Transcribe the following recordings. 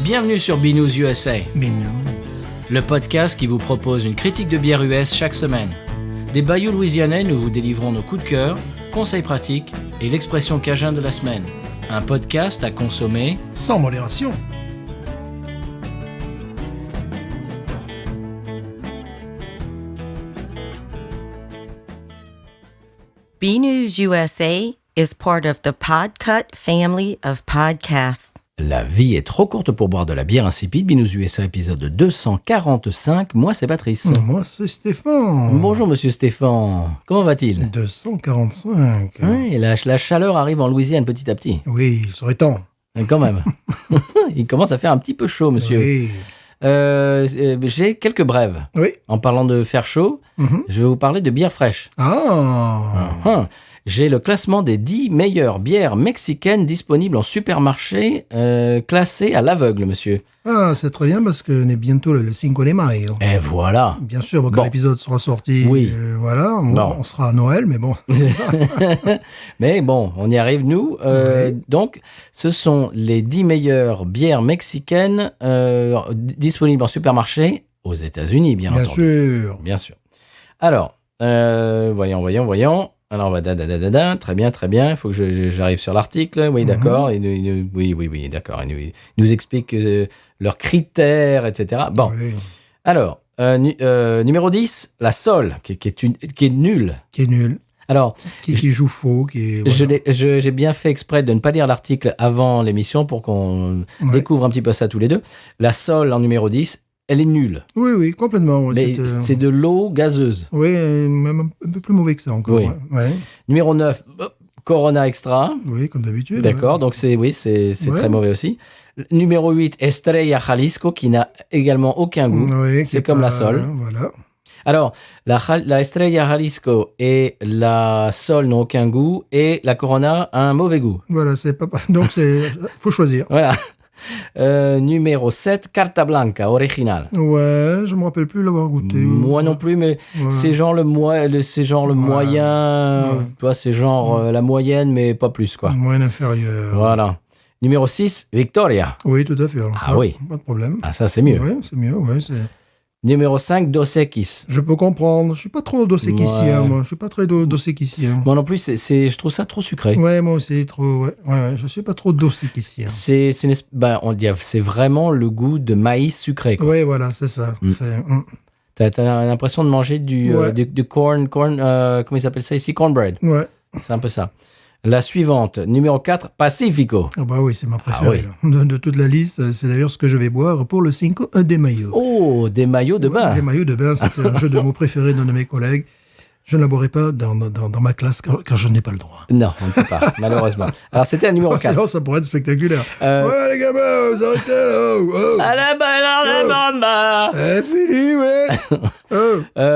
Bienvenue sur Binous USA, Binous. le podcast qui vous propose une critique de bière US chaque semaine. Des bayous louisianais, nous vous délivrons nos coups de cœur, conseils pratiques et l'expression cajun de la semaine. Un podcast à consommer Sans modération. B-News USA is part of the Podcut family of podcasts. La vie est trop courte pour boire de la bière insipide. Binous USA épisode 245. Moi, c'est Patrice. Moi, c'est Stéphane. Bonjour, monsieur Stéphane. Comment va-t-il? 245. Oui, la chaleur arrive en Louisiane petit à petit. Oui, il serait temps. Quand même. Il commence à faire un petit peu chaud, monsieur. Oui. J'ai quelques brèves. Oui. En parlant de faire chaud, je vais vous parler de bière fraîche. Ah. J'ai le classement des 10 meilleures bières mexicaines disponibles en supermarché, classées à l'aveugle, monsieur. Ah, c'est très bien parce qu'on est bientôt le 5 de Mayo. Et voilà. Bien sûr, quand Bon. l'épisode sera sorti, Oui. voilà, on sera à Noël, mais bon. Mais bon, on y arrive, nous. Donc, ce sont les 10 meilleures bières mexicaines disponibles en supermarché aux États-Unis, bien Bien entendu. sûr. Bien sûr. Alors, voyons. Alors, très bien. Il faut que j'arrive sur l'article. Oui, d'accord. Oui, d'accord. Ils nous expliquent leurs critères, etc. Bon, Oui. alors, numéro 10, la Sol, qui est nulle. Qui est nul. Alors, Qui joue faux. Voilà. j'ai bien fait exprès de ne pas lire l'article avant l'émission pour qu'on découvre un petit peu ça tous les deux. La Sol, en numéro 10, elle est nulle. Oui, complètement. Oui, Mais c'est de l'eau gazeuse. Oui, même un peu plus mauvais que ça encore. Oui. Ouais. Numéro 9, Corona Extra. Oui, comme d'habitude. D'accord, donc c'est très mauvais aussi. Numéro 8, Estrella Jalisco, qui n'a également aucun goût. Oui, C'est comme la Sol. Voilà. Alors, la Estrella Jalisco et la Sol n'ont aucun goût, et la Corona a un mauvais goût. Voilà, c'est pas. Donc, faut choisir. Voilà. Numéro 7, Carta Blanca, original. Ouais, je me rappelle plus l'avoir goûté. Moi non plus, mais c'est genre le moyen, tu vois, c'est genre la moyenne, mais pas plus, quoi. Moyenne inférieure. Voilà. Numéro 6, Victoria. Oui, tout à fait. Alors, Ah ça, oui. Pas de problème. Ah, ça, c'est mieux. Oui, c'est mieux. Ouais, Numéro 5, Dos Equis. je peux comprendre. Je suis pas trop doséquicien, moi. Je suis pas très doséquicien. Moi non plus, je trouve ça trop sucré. Ouais, moi aussi, trop. Ouais, je suis pas trop doséquicien. C'est vraiment le goût de maïs sucré, quoi. Ouais, voilà, c'est ça. T'as l'impression de manger du corn, comment ils appellent ça ici? Cornbread. Ouais. C'est un peu ça. La suivante, numéro 4, Pacifico. Ah bah oui, c'est ma préférée. oui. Là. De toute la liste, c'est d'ailleurs ce que je vais boire pour le Cinco de Mayo. Oh, des maillots de bain. Les maillots de bain, c'était un jeu de mots préféré d'un de mes collègues. Je ne la boirai pas dans ma classe car je n'ai pas le droit. Non, on ne peut pas, malheureusement. Alors, c'était le numéro 4. Sinon, ça pourrait être spectaculaire. Ouais, les gamins, vous arrêtez là. Oh. À la bamba. Fini, ouais.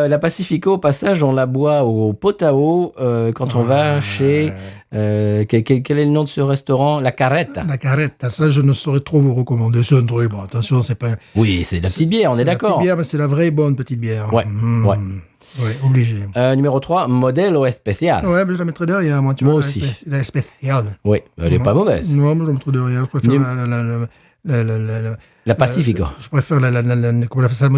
La Pacifico, au passage, on la boit au pot à eau quand on va chez... quel est le nom de ce restaurant? La Carreta. La carrette, ça, je ne saurais trop vous recommander. C'est un truc, bon, attention, c'est pas... Oui, c'est de la petite bière, on est d'accord. C'est la petite bière, mais c'est la vraie bonne petite bière. Ouais. Ouais, obligé. Numéro 3, Modelo Especial. Ouais, mais je la mettrai derrière, moi. Tu Moi vois, aussi. La spéciale. Oui, elle n'est pas mauvaise. Non, mais je la mettrai derrière. Je préfère La Pacifico. je préfère comment on appelle ça,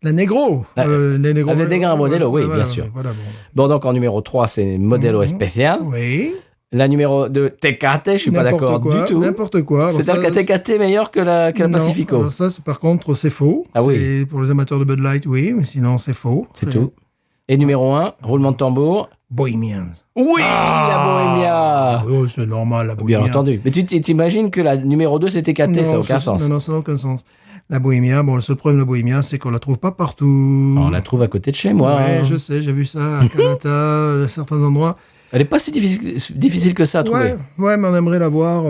la Negro. Le Negra Modelo, oui, bien sûr. Voilà, Bon, donc en numéro 3, c'est Modelo Especial. Oui. La numéro 2, Tecate, je suis pas d'accord du tout. N'importe quoi. Alors C'est-à-dire que Tecate est meilleure que la non, Pacifico. alors ça, par contre, c'est faux. Ah oui. C'est pour les amateurs de Bud Light, oui, mais sinon, c'est faux. C'est tout. Et numéro 1, roulement de tambour. Bohemians. Oui, la Bohemia. Oh, c'est normal, la Bohemia. Bien entendu. Mais tu t'imagines que la numéro 2, c'était Tecate, ça n'a aucun sens. Non, ça n'a aucun sens. La Bohemia, bon, le seul problème de la Bohemia, c'est qu'on la trouve pas partout. On la trouve à côté de chez moi. Ouais, je sais, j'ai vu ça à Canada, à certains endroits. Elle n'est pas si difficile que ça à trouver. Ouais, mais on aimerait la voir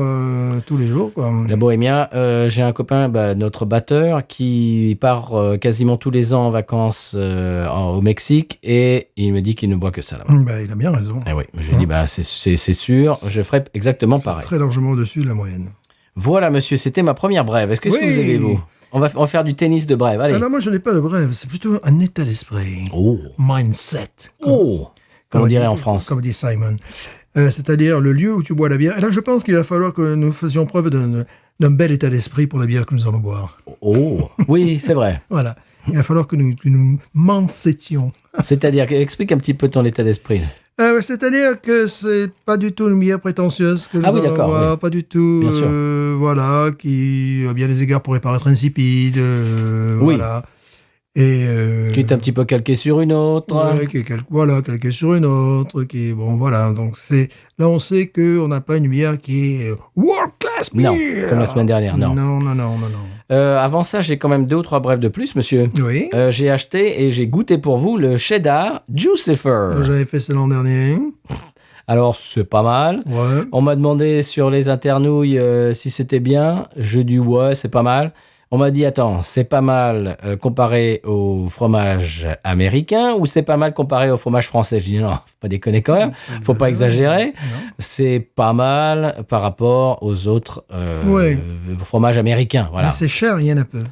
tous les jours, quoi. La Bohemia, j'ai un copain, notre batteur, qui part quasiment tous les ans en vacances au Mexique, et il me dit qu'il ne boit que ça là-bas. Il a bien raison. Et oui, je lui dis, c'est sûr, je ferai exactement pareil. Très largement au-dessus de la moyenne. Voilà, monsieur, c'était ma première brève. Qu'est-ce que vous avez, vous? On va faire du tennis de brève, allez. Alors moi, je n'ai pas de brève, c'est plutôt un état d'esprit. Oh. Mindset. Comme on dirait en France. Comme dit Simon. C'est-à-dire le lieu où tu bois la bière. Et là, je pense qu'il va falloir que nous faisions preuve d'un bel état d'esprit pour la bière que nous allons boire. Oh, oui, c'est vrai. Voilà. Il va falloir que nous mindsetions. C'est-à-dire, explique un petit peu ton état d'esprit. C'est-à-dire que c'est pas du tout une bière prétentieuse que nous Ah oui, allons d'accord, boire, oui. pas du tout, Bien sûr. voilà, qui à bien des égards pourrait paraître insipide, Oui. voilà. Et Qui est un petit peu calqué sur une autre. ouais, qui est voilà, calqué sur une autre, qui est bon, voilà. Donc là, on sait que on n'a pas une bière qui est world class beer. Non, comme la semaine dernière, non. Non. Avant ça, j'ai quand même 2 ou 3 brèves de plus, monsieur. Oui. J'ai acheté et j'ai goûté pour vous le cheddar Juicifer. J'avais fait ça l'an dernier. Alors, c'est pas mal. Ouais. On m'a demandé sur les internouilles si c'était bien. Je dis ouais, c'est pas mal. On m'a dit, attends, c'est pas mal comparé au fromage américain ou c'est pas mal comparé au fromage français? Je dis non, faut pas déconner quand même, faut pas exagérer. Non. C'est pas mal par rapport aux autres Ouais. fromages américains. Voilà. Mais c'est cher, il y en a peu.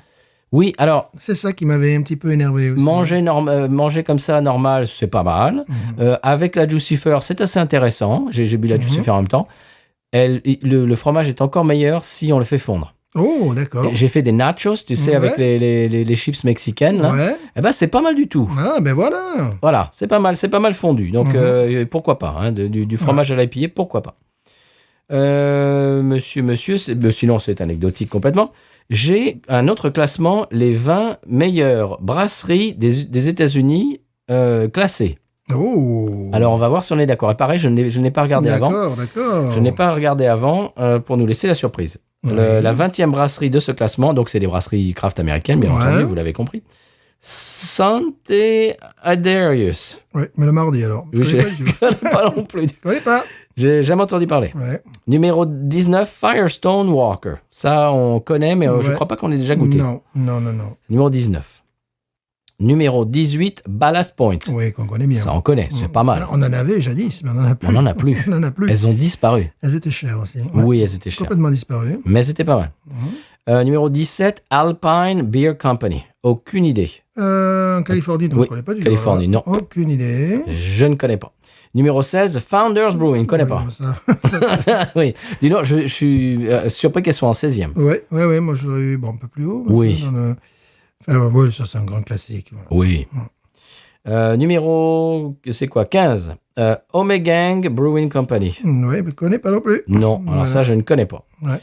Oui, alors, C'est ça qui m'avait un petit peu énervé aussi. manger comme ça, normal, c'est pas mal. Avec la Juicifer, c'est assez intéressant. J'ai bu la Juicifer en même temps. Le fromage est encore meilleur si on le fait fondre. Oh, d'accord. J'ai fait des nachos, tu sais, Ouais. avec les chips mexicaines. Là. Ouais. Eh ben, c'est pas mal du tout. Ah, ben voilà. Voilà, c'est pas mal fondu. Donc, pourquoi pas hein, du fromage à l'IPA, pourquoi pas. Sinon, c'est anecdotique complètement. J'ai un autre classement, les 20 meilleures brasseries des États-Unis classées. Oh. Alors, on va voir si on est d'accord. Et pareil, je n'ai pas regardé avant. D'accord. Je n'ai pas regardé avant pour nous laisser la surprise. Ouais. La 20e brasserie de ce classement, donc c'est des brasseries craft américaines, bien Ouais. entendu, vous l'avez compris. Santé Adarius. Oui, mais le mardi alors. Oui, Je connais pas du tout. pas non plus. Je connais pas. J'ai jamais entendu parler. Ouais. Numéro 19, Firestone Walker. Ça, on connaît, mais je Ouais. crois pas qu'on ait déjà goûté. Non. Numéro 19. Numéro 18, Ballast Point. Oui, qu'on connaît bien. Ça, on connaît, c'est pas mal. On en avait jadis, mais on en a plus. On n'en a plus. On en a plus. Elles ont disparu. Elles étaient chères aussi. Ouais. Oui, elles étaient chères. Complètement disparues. Mais c'était pas mal. Numéro 17, Alpine Beer Company. Aucune idée. En Californie, donc Oui, je connais pas du tout. Californie, non. Aucune idée. Je ne connais pas. Numéro 16, Founders Brewing. Je ne connais Ouais, pas. Oui. Dis donc, je suis surpris qu'elle soit en 16e. Ouais, moi j'aurais eu un peu plus haut. mais Oui. Ouais, ça c'est un grand classique. Voilà. Oui. Numéro, c'est quoi, 15. Omegang Brewing Company. Ouais, mais je connais pas non plus. Non, alors Voilà. ça, je ne connais pas. Ouais.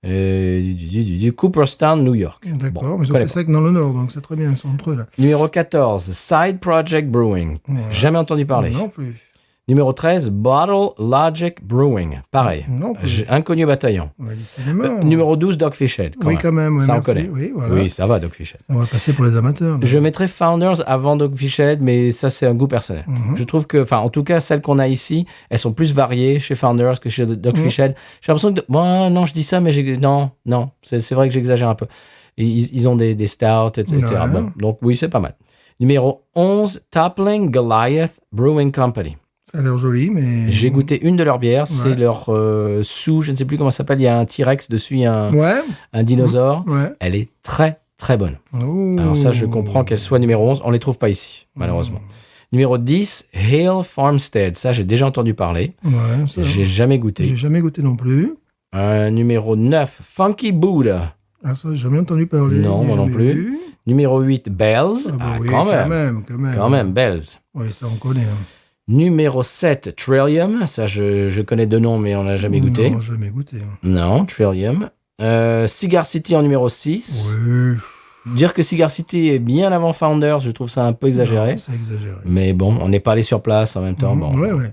Du Cooperstown, New York. D'accord, Bon, mais je ça connais fait ça que dans le Nord, donc c'est très bien, ils sont entre eux là. Numéro 14, Side Project Brewing. Ouais. Jamais entendu parler. Non plus. Numéro 13, Bottle Logic Brewing. Pareil. Non plus. Inconnu au bataillon. On va dire cinéma. Numéro 12, Dogfish Head. Oui, quand même. Ouais, Ça, on merci. connaît. Oui, voilà. Oui, ça va, Dogfish Head. On va passer pour les amateurs. là. Je mettrais Founders avant Dogfish Head, mais ça, c'est un goût personnel. Je trouve que, enfin, en tout cas, celles qu'on a ici, elles sont plus variées chez Founders que chez Dogfish Head. J'ai l'impression que, moi, non, je dis ça, mais non, c'est vrai que j'exagère un peu. Et ils ont des stouts, etc. Ouais. Bon, donc, oui, c'est pas mal. Numéro 11, Toppling Goliath Brewing Company. Ça a l'air joli, mais. J'ai goûté une de leurs bières, c'est leur sous, je ne sais plus comment ça s'appelle, il y a un T-Rex dessus, il y a Ouais. un dinosaure. Ouais. Elle est très, très bonne. Oh. Alors ça, je comprends qu'elle soit numéro 11. On ne les trouve pas ici, malheureusement. Numéro 10, Hale Farmstead. Ça, j'ai déjà entendu parler. Ouais, ça. J'ai jamais goûté. J'ai jamais goûté non plus. Numéro 9, Funky Buddha. Ah, ça, j'ai jamais entendu parler. Non, ni moi non jamais plus. vu. Numéro 8, Bells. Ah, bah oui, quand même. même. Quand même, Bells. Oui, ça, on connaît. Hein. Numéro 7, Trillium. Ça, je connais deux noms, mais on n'a jamais goûté. Non, jamais goûté. Hein. Non, Trillium. Cigar City en numéro 6. Oui. Dire que Cigar City est bien avant Founders, je trouve ça un peu exagéré. Non, c'est exagéré. Mais bon, on n'est pas allé sur place en même temps. Bon. Ouais.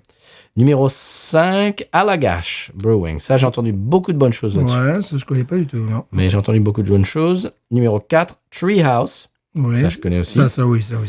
Numéro 5, Allagash Brewing. Ça, j'ai entendu beaucoup de bonnes choses là-dessus. Ouais, ça, je connais pas du tout, non. Mais j'ai entendu beaucoup de bonnes choses. Numéro 4, Treehouse. Oui. Ça, je connais aussi. Ça,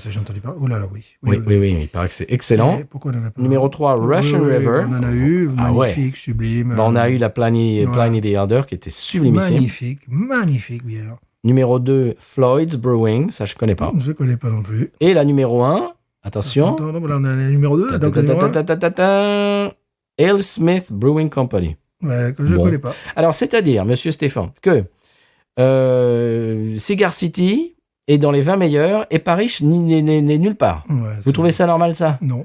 j'ai entendu parler. Oh là là, oui. Oui, il paraît que c'est excellent. Et pourquoi on en a pas Numéro 3, Russian Oui, River. On en a eu, Ah magnifique, sublime. Bon, on a eu la Pliny the Elder qui était sublimissime. Magnifique bière. Numéro 2, Floyd's Brewing. Ça, je connais pas. Je connais pas non plus. Et la numéro 1, attention. Attends, là, on a le numéro 2. Donc, le numéro 1. Ale Smith Brewing Company. Ouais, que je Bon. connais pas. Alors, c'est-à-dire, monsieur Stéphane, que Cigar City est dans les 20 meilleurs et Paris n'est nulle part. Ouais, Vous trouvez ça normal, ça? Non.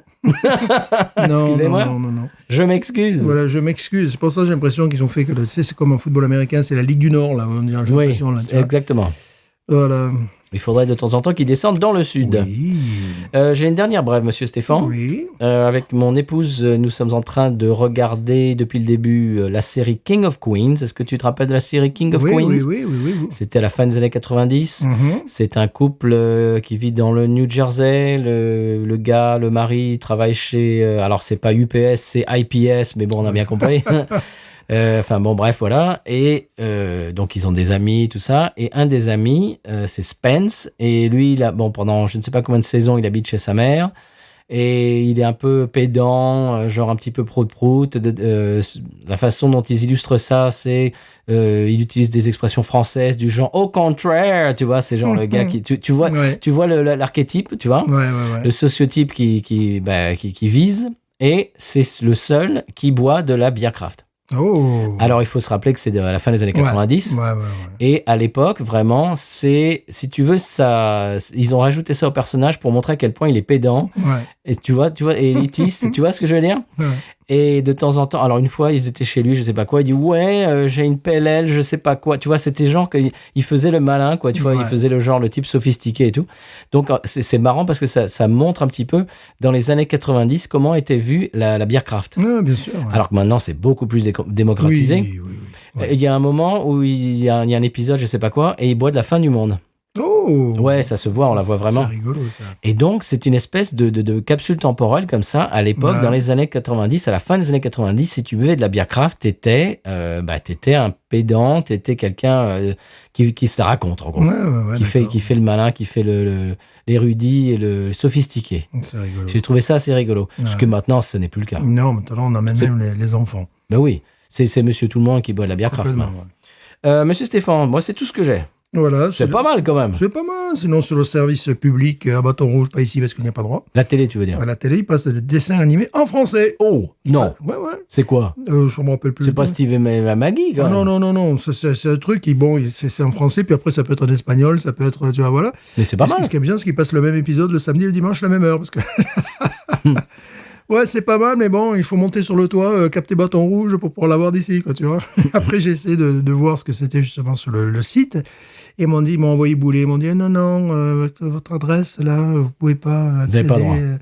Excusez-moi. Non. Je m'excuse. Voilà, je m'excuse. C'est pour ça que j'ai l'impression qu'ils ont fait que tu sais, c'est comme en football américain, c'est la Ligue du Nord, là. J'ai Oui, l'impression, là, tu vois. exactement. Voilà. Il faudrait de temps en temps qu'ils descendent dans le sud. Oui. J'ai une dernière brève, monsieur Stéphane. Oui. Avec mon épouse, nous sommes en train de regarder depuis le début la série King of Queens. Est-ce que tu te rappelles de la série King of Queens? Oui. C'était à la fin des années 90. Mhm. C'est un couple qui vit dans le New Jersey. Le gars, le mari, travaille chez... alors, c'est pas UPS, c'est IPS, mais bon, on a bien compris. Enfin, bon, bref, voilà. Et donc, ils ont des amis, tout ça. Et un des amis, c'est Spence. Et lui, il a, bon, pendant je ne sais pas combien de saisons, il habite chez sa mère. Et il est un peu pédant, genre un petit peu prout-prout. La façon dont ils illustrent ça, c'est... il utilise des expressions françaises du genre « au contraire », tu vois, c'est genre le gars qui... Tu vois, Ouais. tu vois l'archétype, tu vois, Ouais. le sociotype qui vise. Et c'est le seul qui boit de la bière craft. Oh. Alors, il faut se rappeler que c'est à la fin des années 90. Ouais. Et à l'époque, vraiment, c'est... Si tu veux, ça... Ils ont rajouté ça au personnage pour montrer à quel point il est pédant. Ouais. Et tu vois, et élitiste, tu vois ce que je veux dire? Ouais. Et de temps en temps, alors une fois, ils étaient chez lui, je sais pas quoi, il dit ouais, j'ai une PLL, je sais pas quoi. Tu vois, c'était genre qu'il faisait le malin, quoi. Tu vois, Ouais. il faisait le type sophistiqué et tout. Donc c'est marrant parce que ça montre un petit peu dans les années 90 comment était vue la bière craft. Ouais, bien sûr. Ouais. Alors que maintenant, c'est beaucoup plus démocratisé. Oui. Ouais. Il y a un moment où il y a un épisode, je sais pas quoi, et il boit de la fin du monde. Oh. Ouais, ça se voit, on la voit vraiment. C'est rigolo, ça. Et donc, c'est une espèce de capsule temporelle comme ça, à l'époque, Ouais. dans les années 90, à la fin des années 90, si tu buvais de la bière craft, t'étais un pédant, t'étais quelqu'un qui se la raconte, en gros. Ouais, qui fait le malin, qui fait l'érudit et le sophistiqué. C'est rigolo. J'ai trouvé ça assez rigolo. Ce Ouais. que maintenant, ce n'est plus le cas. Non, maintenant, on emmène C'est- même les enfants. Ben oui, c'est monsieur tout le monde qui boit de la bière craft. Complètement, maintenant. ouais. Monsieur Stéphane, moi, c'est tout ce que j'ai. Voilà. C'est pas mal, quand même. C'est pas mal. Sinon, sur le service public à bâton rouge, pas ici parce qu'il n'y a pas droit. La télé, tu veux dire? À la télé, il passe des dessins animés en français. Oh, non. Ouais. C'est quoi? Je me rappelle plus. C'est pas Steve et Maggie, quand Ah, même. non. C'est un truc qui, bon, c'est en français, puis après, ça peut être en espagnol, ça peut être, tu vois, voilà. Mais c'est pas mal. Ce qui est bien, c'est qu'ils passent le même épisode le samedi et le dimanche à la même heure. Parce que... Ouais, c'est pas mal, mais bon, il faut monter sur le toit, capter bâton rouge pour pouvoir l'avoir d'ici, quoi, tu vois. Après, j'ai essayé de voir ce que c'était justement sur le site. Et ils m'ont envoyé bouler. Ils m'ont dit, non, votre adresse, là, vous pouvez pas Vous avez pas accéder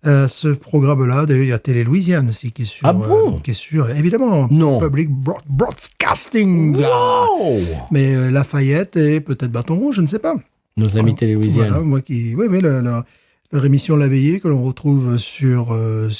à ce programme-là. D'ailleurs, il y a Télé Louisiane aussi qui est sur... Ah bon qui est sur, évidemment, Non. Public Broadcasting. Wow. Mais Lafayette et peut-être Bâton Rouge, je ne sais pas. Nos amis télévisiennes. Voilà, moi qui... Oui, mais leur émission La Veillée que l'on retrouve sur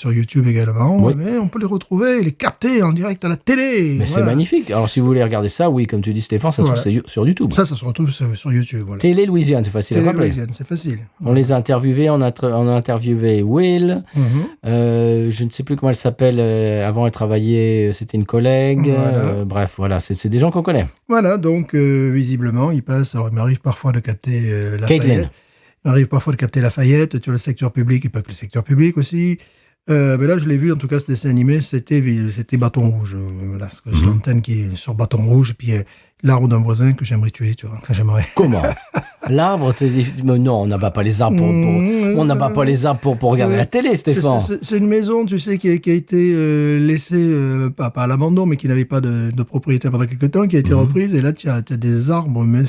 YouTube également. Oui. Mais on peut les retrouver, les capter en direct à la télé. Mais c'est Voilà. magnifique. Alors, si vous voulez regarder ça, oui, comme tu dis, Stéphane, ça se trouve Voilà. c'est sur YouTube. Ça se retrouve sur YouTube. Voilà. Télé Louisiane, c'est facile à Télé rappeler. Louisiane, c'est facile. On les a interviewés, on a interviewé Will. Mhm. Je ne sais plus comment elle s'appelle. Avant, elle travaillait, c'était une collègue. Voilà. Bref, voilà, c'est des gens qu'on connaît. Voilà, donc visiblement, il passe. Alors, il m'arrive parfois de capter Caitlin. Lafayette. Il m'arrive parfois de capter Lafayette, tu vois, le secteur public et pas que le secteur public aussi. Mais là, je l'ai vu, en tout cas, ce dessin animé, c'était Bâton Rouge. Voilà, parce que j'ai l'antenne qui est sur Bâton Rouge, et puis l'arbre d'un voisin que j'aimerais tuer, tu vois, que j'aimerais. Comment? L'arbre, mais non, on n'abat pas les arbres on n'abat pas les arbres pour regarder la télé, Stéphane. C'est une maison, tu sais, qui a été laissée, pas à l'abandon, mais qui n'avait pas de propriétaire pendant quelque temps, qui a été reprise. Et là, tu as des arbres, mais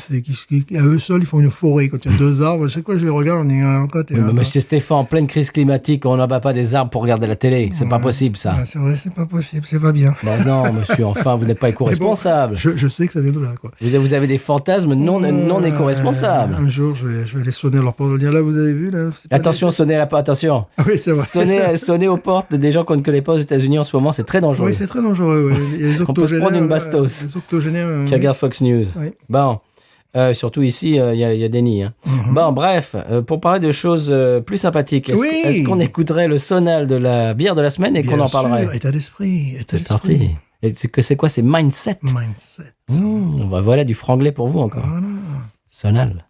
à eux seuls, ils font une forêt. Quand tu as deux arbres, à chaque fois que je les regarde, on est quoi, Oui, mais monsieur Stéphane, en pleine crise climatique, on n'abat pas des arbres pour regarder la télé. C'est pas possible, ça. Ouais, c'est vrai, c'est pas possible, c'est pas bien. Ben non, monsieur, enfin, vous n'êtes pas éco-responsable. Je sais que ça vient de là, quoi. Vous avez des fantasmes non éco-responsables. Un jour, je vais aller sonner à leur porte, dire là, vous avez vu, là. c'est pas Attention, des- sonnez à la porte, attention. Ah oui, c'est vrai. Sonnez aux portes des gens qu'on ne connaît pas aux États-Unis en ce moment, c'est très dangereux. Oui, c'est très dangereux. Ouais. Il y a les On peut se prendre octogénaires. une bastos. Les octogénaires. Qui regarde Fox News. Oui. Bon, surtout ici, il y a Denis. Hein. Bon, bref, pour parler de choses plus sympathiques, Oui. est-ce qu'on écouterait le sonal de la bière de la semaine et qu'on Bien en parlerait? sûr, état d'esprit. C'est parti. Et c'est quoi, c'est Mindset? Mindset. Bah voilà du franglais pour vous encore. Voilà. Sonal.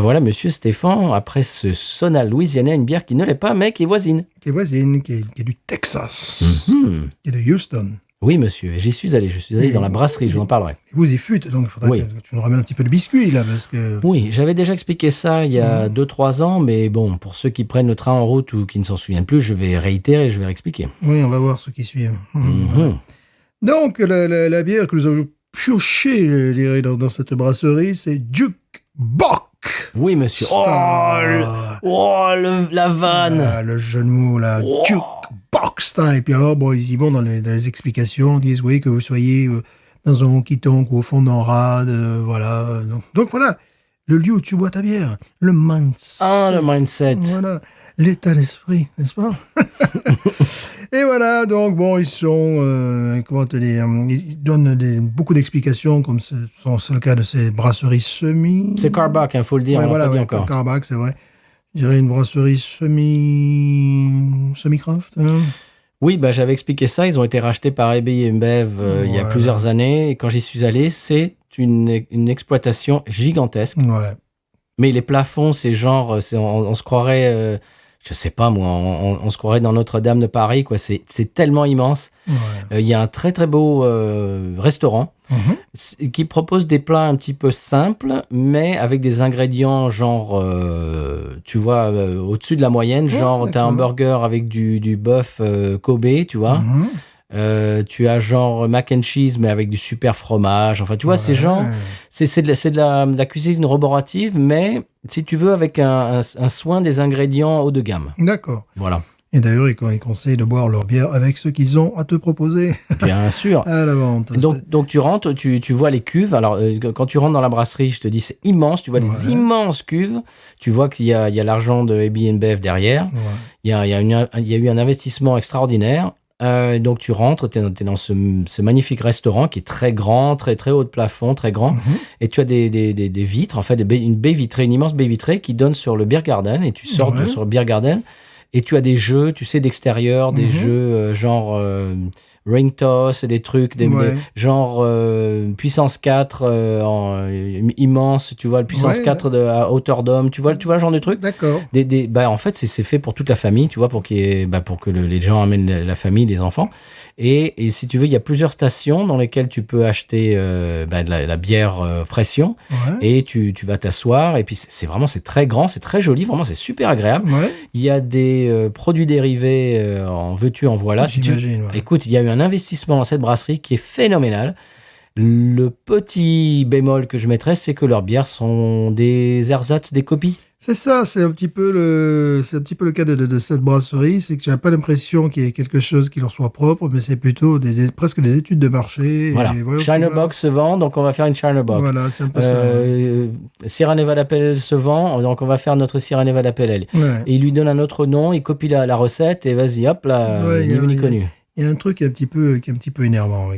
bien voilà, monsieur Stéphane, après ce Sona Louisiana, une bière qui ne l'est pas, mais qui est voisine. Qui est voisine, qui est du Texas, qui est de Houston. Oui, monsieur, et j'y suis allé. Je suis allé dans la brasserie, je vous en parlerai. Et vous y fûtes, donc il faudrait Oui. que tu nous ramènes un petit peu de biscuits, là, parce que... Oui, j'avais déjà expliqué ça il y a 2-3 ans, mais bon, pour ceux qui prennent le train en route ou qui ne s'en souviennent plus, je vais réitérer, je vais réexpliquer. Oui, on va voir ceux qui suivent. Mhm. Donc, la bière que nous avons piochée, je dirais, dans cette brasserie, c'est Jukebox. Oui, monsieur. Star. La vanne. Ah, le jeu de mots, là. Oh. Jukebox time. Et puis alors, bon, ils y vont dans les explications. Ils disent, oui, que vous soyez dans un honky-tonk ou au fond d'un rade, voilà. Donc, voilà. Le lieu où tu bois ta bière. Le mindset. Ah, le mindset. Voilà. L'état d'esprit, n'est-ce pas? Et voilà, donc, bon, ils sont, comment te dire, ils donnent beaucoup d'explications, comme c'est le cas de ces brasseries semi... C'est Carback, faut le dire, Ouais, on l'a voilà, pas dit ouais, encore. Carback, c'est vrai. Je dirais une brasserie semi-craft. Hein. Oui, bah, j'avais expliqué ça. Ils ont été rachetés par AB InBev il y a Voilà. plusieurs années. Et quand j'y suis allé, c'est une exploitation gigantesque. Ouais. Mais les plafonds, c'est genre, on se croirait, je sais pas moi, on se croirait dans Notre-Dame de Paris, quoi. C'est tellement immense. Ouais. Il y a un très très beau restaurant qui propose des plats un petit peu simples, mais avec des ingrédients genre, tu vois, au-dessus de la moyenne. Genre, t'as un d'accord. burger avec du bœuf Kobe, tu vois. Mhm. Tu as genre mac and cheese, mais avec du super fromage. Enfin, tu vois, c'est genre, c'est de la cuisine roborative, mais si tu veux, avec un soin des ingrédients haut de gamme. D'accord. Voilà. Et d'ailleurs, ils conseillent de boire leur bière avec ce qu'ils ont à te proposer Bien sûr. à la vente. Donc tu rentres, tu vois les cuves. Alors, quand tu rentres dans la brasserie, je te dis, c'est immense. Tu vois des immenses cuves. Tu vois qu'il y a l'argent de AB InBev derrière. Ouais. Il y a eu un investissement extraordinaire. Donc tu rentres, tu es dans ce magnifique restaurant qui est très grand, très très haut de plafond, très grand, et tu as des vitres, en fait une baie vitrée, une immense baie vitrée qui donne sur le beer garden, et tu sors sur le beer garden, et tu as des jeux, tu sais, d'extérieur, des jeux genre ring toss et des trucs, des genre puissance 4 immense, tu vois, le puissance 4 à hauteur d'homme, tu vois le genre de truc. D'accord. En fait, c'est fait pour toute la famille, tu vois, pour que les gens amènent la famille, les enfants. Et si tu veux, il y a plusieurs stations dans lesquelles tu peux acheter de la bière pression. Ouais. Et tu vas t'asseoir. Et puis, c'est très grand, c'est très joli. Vraiment, c'est super agréable. Ouais. Il y a des produits dérivés en veux-tu, en voilà. J'imagine, ouais. Écoute, il y a eu un investissement dans cette brasserie qui est phénoménal. Le petit bémol que je mettrais, c'est que leurs bières sont des ersatz, des copies. C'est ça, c'est un petit peu le cas de cette brasserie, c'est que tu n'as pas l'impression qu'il y ait quelque chose qui leur soit propre, mais c'est plutôt presque des études de marché. Voilà. Shiner Box se vend, donc on va faire une Shiner Box. Voilà, c'est un peu ça. Sierra Nevada Pale Ale se vend, donc on va faire notre Sierra Nevada Pale Ale. Ouais. Et il lui donne un autre nom, il copie la recette et vas-y, hop là, ni vu ni connu. Il y a un truc qui est un petit peu énervant.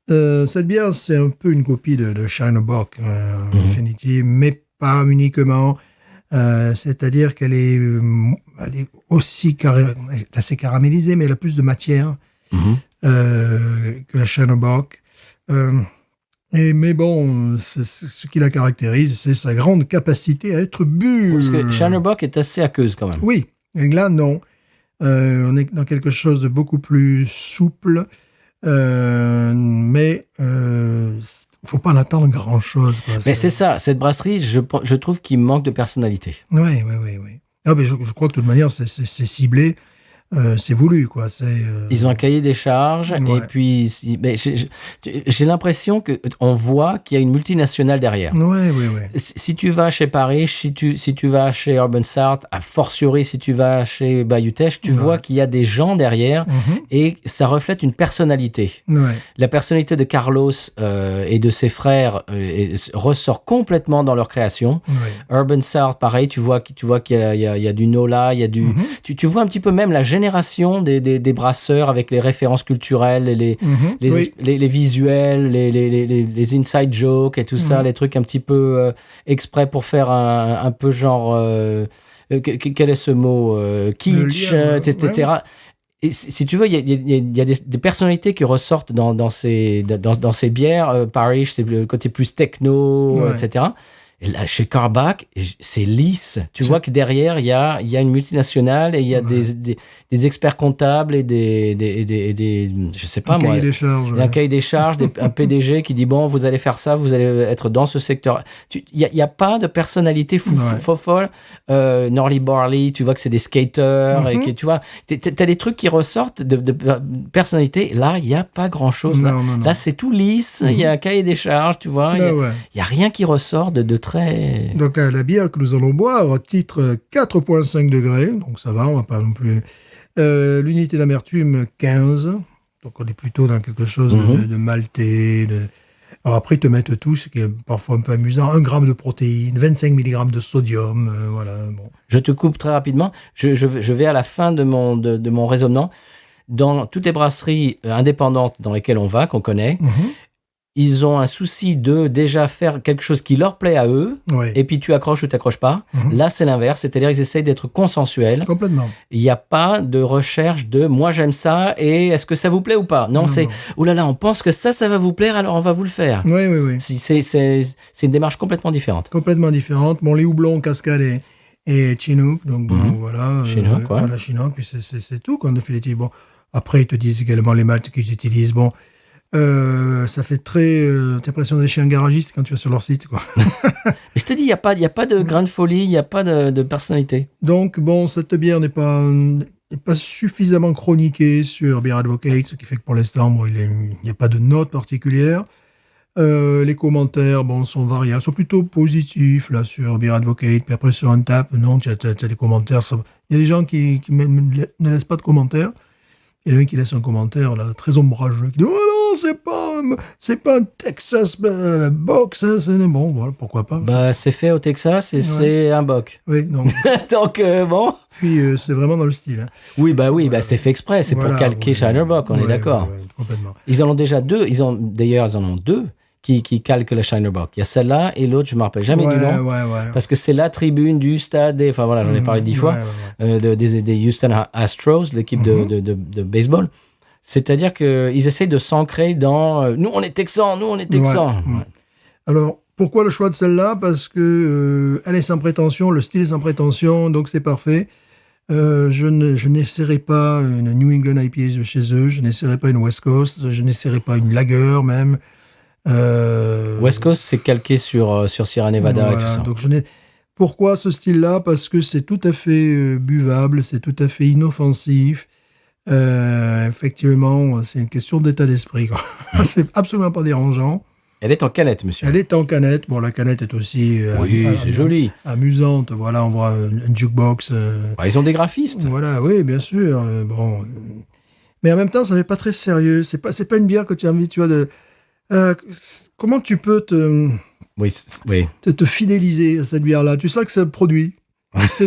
Cette bière, c'est un peu une copie de Shiner Bock, en définitive, mais pas uniquement. C'est-à-dire qu'elle est aussi assez caramélisée, mais elle a plus de matière que la Shiner Bock. Mais bon, ce qui la caractérise, c'est sa grande capacité à être bu. Parce que Shiner Bock est assez aqueuse quand même. Oui, et là, non. On est dans quelque chose de beaucoup plus souple, mais faut pas en attendre grand-chose. Quoi. Mais c'est ça, cette brasserie, je trouve qu'il manque de personnalité. Oui. Ah, mais je crois que de toute manière, c'est ciblé. C'est voulu, quoi. Ils ont un cahier des charges, et puis j'ai l'impression qu'on voit qu'il y a une multinationale derrière. Oui. Si tu vas chez Paris, si tu vas chez Urban South, a fortiori si tu vas chez Bayou Teche, tu vois qu'il y a des gens derrière, et ça reflète une personnalité. Ouais. La personnalité de Carlos et de ses frères ressort complètement dans leur création. Ouais. Urban South, pareil, tu vois qu'il y a du Nola, il y a du... Tu vois un petit peu même la génération des brasseurs avec les références culturelles, les visuels, les inside jokes et tout ça, les trucs un petit peu exprès pour faire un peu genre... quel est ce mot kitsch, etc. Et si tu veux, il y a des personnalités qui ressortent dans ces bières. Parrish, c'est le côté plus techno, etc. Et là, chez Karbach, c'est lisse. Tu vois que derrière, il y a une multinationale et il y a des experts comptables et des je sais pas Un moi. cahier des charges. Il y a un cahier des charges, un PDG qui dit bon, vous allez faire ça, vous allez être dans ce secteur. Il y a pas de personnalité folle. Norley Barley, tu vois que c'est des skaters et que tu vois, t'as des trucs qui ressortent de personnalité. Là, il y a pas grand chose. Non. Là, c'est tout lisse. Il y a un cahier des charges, tu vois. Il y a rien qui ressort de très. Donc la bière que nous allons boire, titre 4,5 degrés, donc ça va, on va pas non plus. L'unité d'amertume 15, donc on est plutôt dans quelque chose de maltais. Alors après ils te mettent tout, ce qui est parfois un peu amusant, 1 gramme de protéines, 25 mg de sodium, voilà. Bon. Je te coupe très rapidement. Je vais à la fin de mon raisonnement. Dans toutes les brasseries indépendantes dans lesquelles on va, qu'on connaît, ils ont un souci de déjà faire quelque chose qui leur plaît à eux, et puis tu accroches ou tu n'accroches pas. Là, c'est l'inverse, c'est-à-dire qu'ils essayent d'être consensuels. Complètement. Il n'y a pas de recherche de « moi, j'aime ça, et est-ce que ça vous plaît ou pas ?» Non, c'est « oh là là, on pense que ça va vous plaire, alors on va vous le faire. » Oui. C'est une démarche complètement différente. Complètement différente. Bon, les houblons, Cascade et Chinook, donc bon, voilà. Chinook, ouais. Voilà, Chinook, puis c'est tout, quoi, en définitive. Bon, après, ils te disent également les maltes qu'ils utilisent. Bon, ça fait très... t'as l'impression des chiens garagistes quand tu vas sur leur site, quoi. Mais je te dis, il n'y a pas de grain de folie, il n'y a pas de personnalité. Donc, bon, cette bière n'est pas suffisamment chroniquée sur Beer Advocate, ce qui fait que pour l'instant, bon, il n'y a pas de note particulière. Les commentaires, bon, sont variables, sont plutôt positifs, là, sur Beer Advocate. Puis après, sur Untappd, non, tu as des commentaires. Il y a des gens qui ne laissent pas de commentaires. Il y en a un qui laisse un commentaire là, très ombrageux, qui dit « Oh non, c'est pas un Texas box, hein, c'est bon, voilà, pourquoi pas. » Bah, c'est fait au Texas et c'est un boc. Oui, donc. Donc, bon. Puis, c'est vraiment dans le style. Hein. Oui, c'est fait exprès, c'est pour calquer Shiner Bock, on est d'accord. Complètement. Ils en ont déjà deux, ils en ont deux qui calquent le Shiner Bock. Il y a celle-là et l'autre, je ne me rappelle jamais du nom. Parce que c'est la tribune du stade, enfin voilà, j'en ai parlé 10 fois, des Houston Astros, l'équipe de baseball. C'est-à-dire qu'ils essayent de s'ancrer dans nous, on est Texans. Alors, pourquoi le choix de celle-là? Parce que elle est sans prétention, le style est sans prétention, donc c'est parfait. Je n'essaierai pas une New England IPA de chez eux, je n'essaierai pas une West Coast, je n'essaierai pas une Lager même. West Coast, c'est calqué sur Sierra Nevada et tout ça. Donc pourquoi ce style-là? Parce que c'est tout à fait buvable, c'est tout à fait inoffensif. Effectivement, c'est une question d'état d'esprit, quoi. C'est absolument pas dérangeant. Elle est en canette, monsieur. Elle est en canette. Bon, la canette est aussi c'est joli. Amusante. Voilà, on voit un jukebox. Ils ont des graphistes. Voilà, oui, bien sûr. Bon, mais en même temps, ça fait pas très sérieux. C'est pas une bière que tu as envie, tu vois, de. Comment tu peux te fidéliser à cette bière-là? Tu sens que c'est un produit.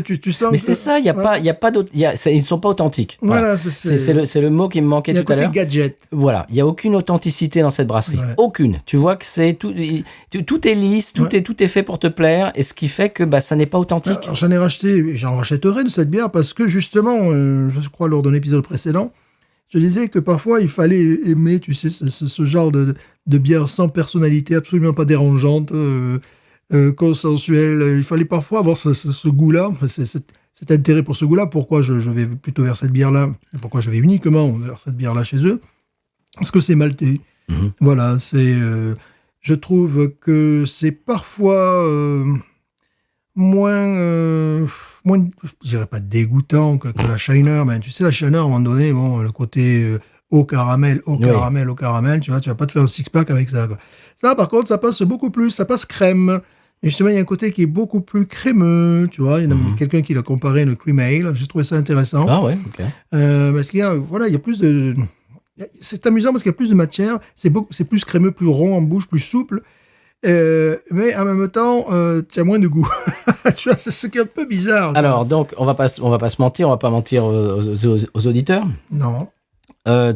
Tu sens. Mais c'est ça, il y a pas d'autre. Ils sont pas authentiques. Voilà, c'est le mot qui me manquait tout à l'heure. Il y a un côté gadget. Voilà, il y a aucune authenticité dans cette brasserie, aucune. Tu vois que c'est tout est lisse, tout est fait pour te plaire, et ce qui fait que ça n'est pas authentique. Alors, j'en rachèterai de cette bière parce que justement, je crois lors d'un épisode précédent, je disais que parfois il fallait aimer, tu sais, ce genre de bière sans personnalité, absolument pas dérangeante. Consensuel, il fallait parfois avoir ce goût-là, cet intérêt pour ce goût-là. Pourquoi je vais plutôt vers cette bière-là? Pourquoi je vais uniquement vers cette bière-là chez eux? Parce que c'est maltais. Voilà, je trouve que c'est parfois moins, je dirais pas dégoûtant que la Shiner, mais tu sais, la Shiner, à un moment donné, bon, le côté au caramel, tu vois, tu vas pas te faire un six-pack avec ça, quoi. Ça, par contre, ça passe beaucoup plus, ça passe crème. Et justement, il y a un côté qui est beaucoup plus crémeux, tu vois. Il y en a quelqu'un qui l'a comparé à une cream ale. J'ai trouvé ça intéressant. Ah ouais, ok. Parce qu'il y a plus de... C'est amusant parce qu'il y a plus de matière. C'est plus crémeux, plus rond en bouche, plus souple. Mais en même temps, tu as moins de goût. Tu vois, c'est ce qui est un peu bizarre. Alors, donc, on va pas se mentir, on va pas mentir aux auditeurs. Non.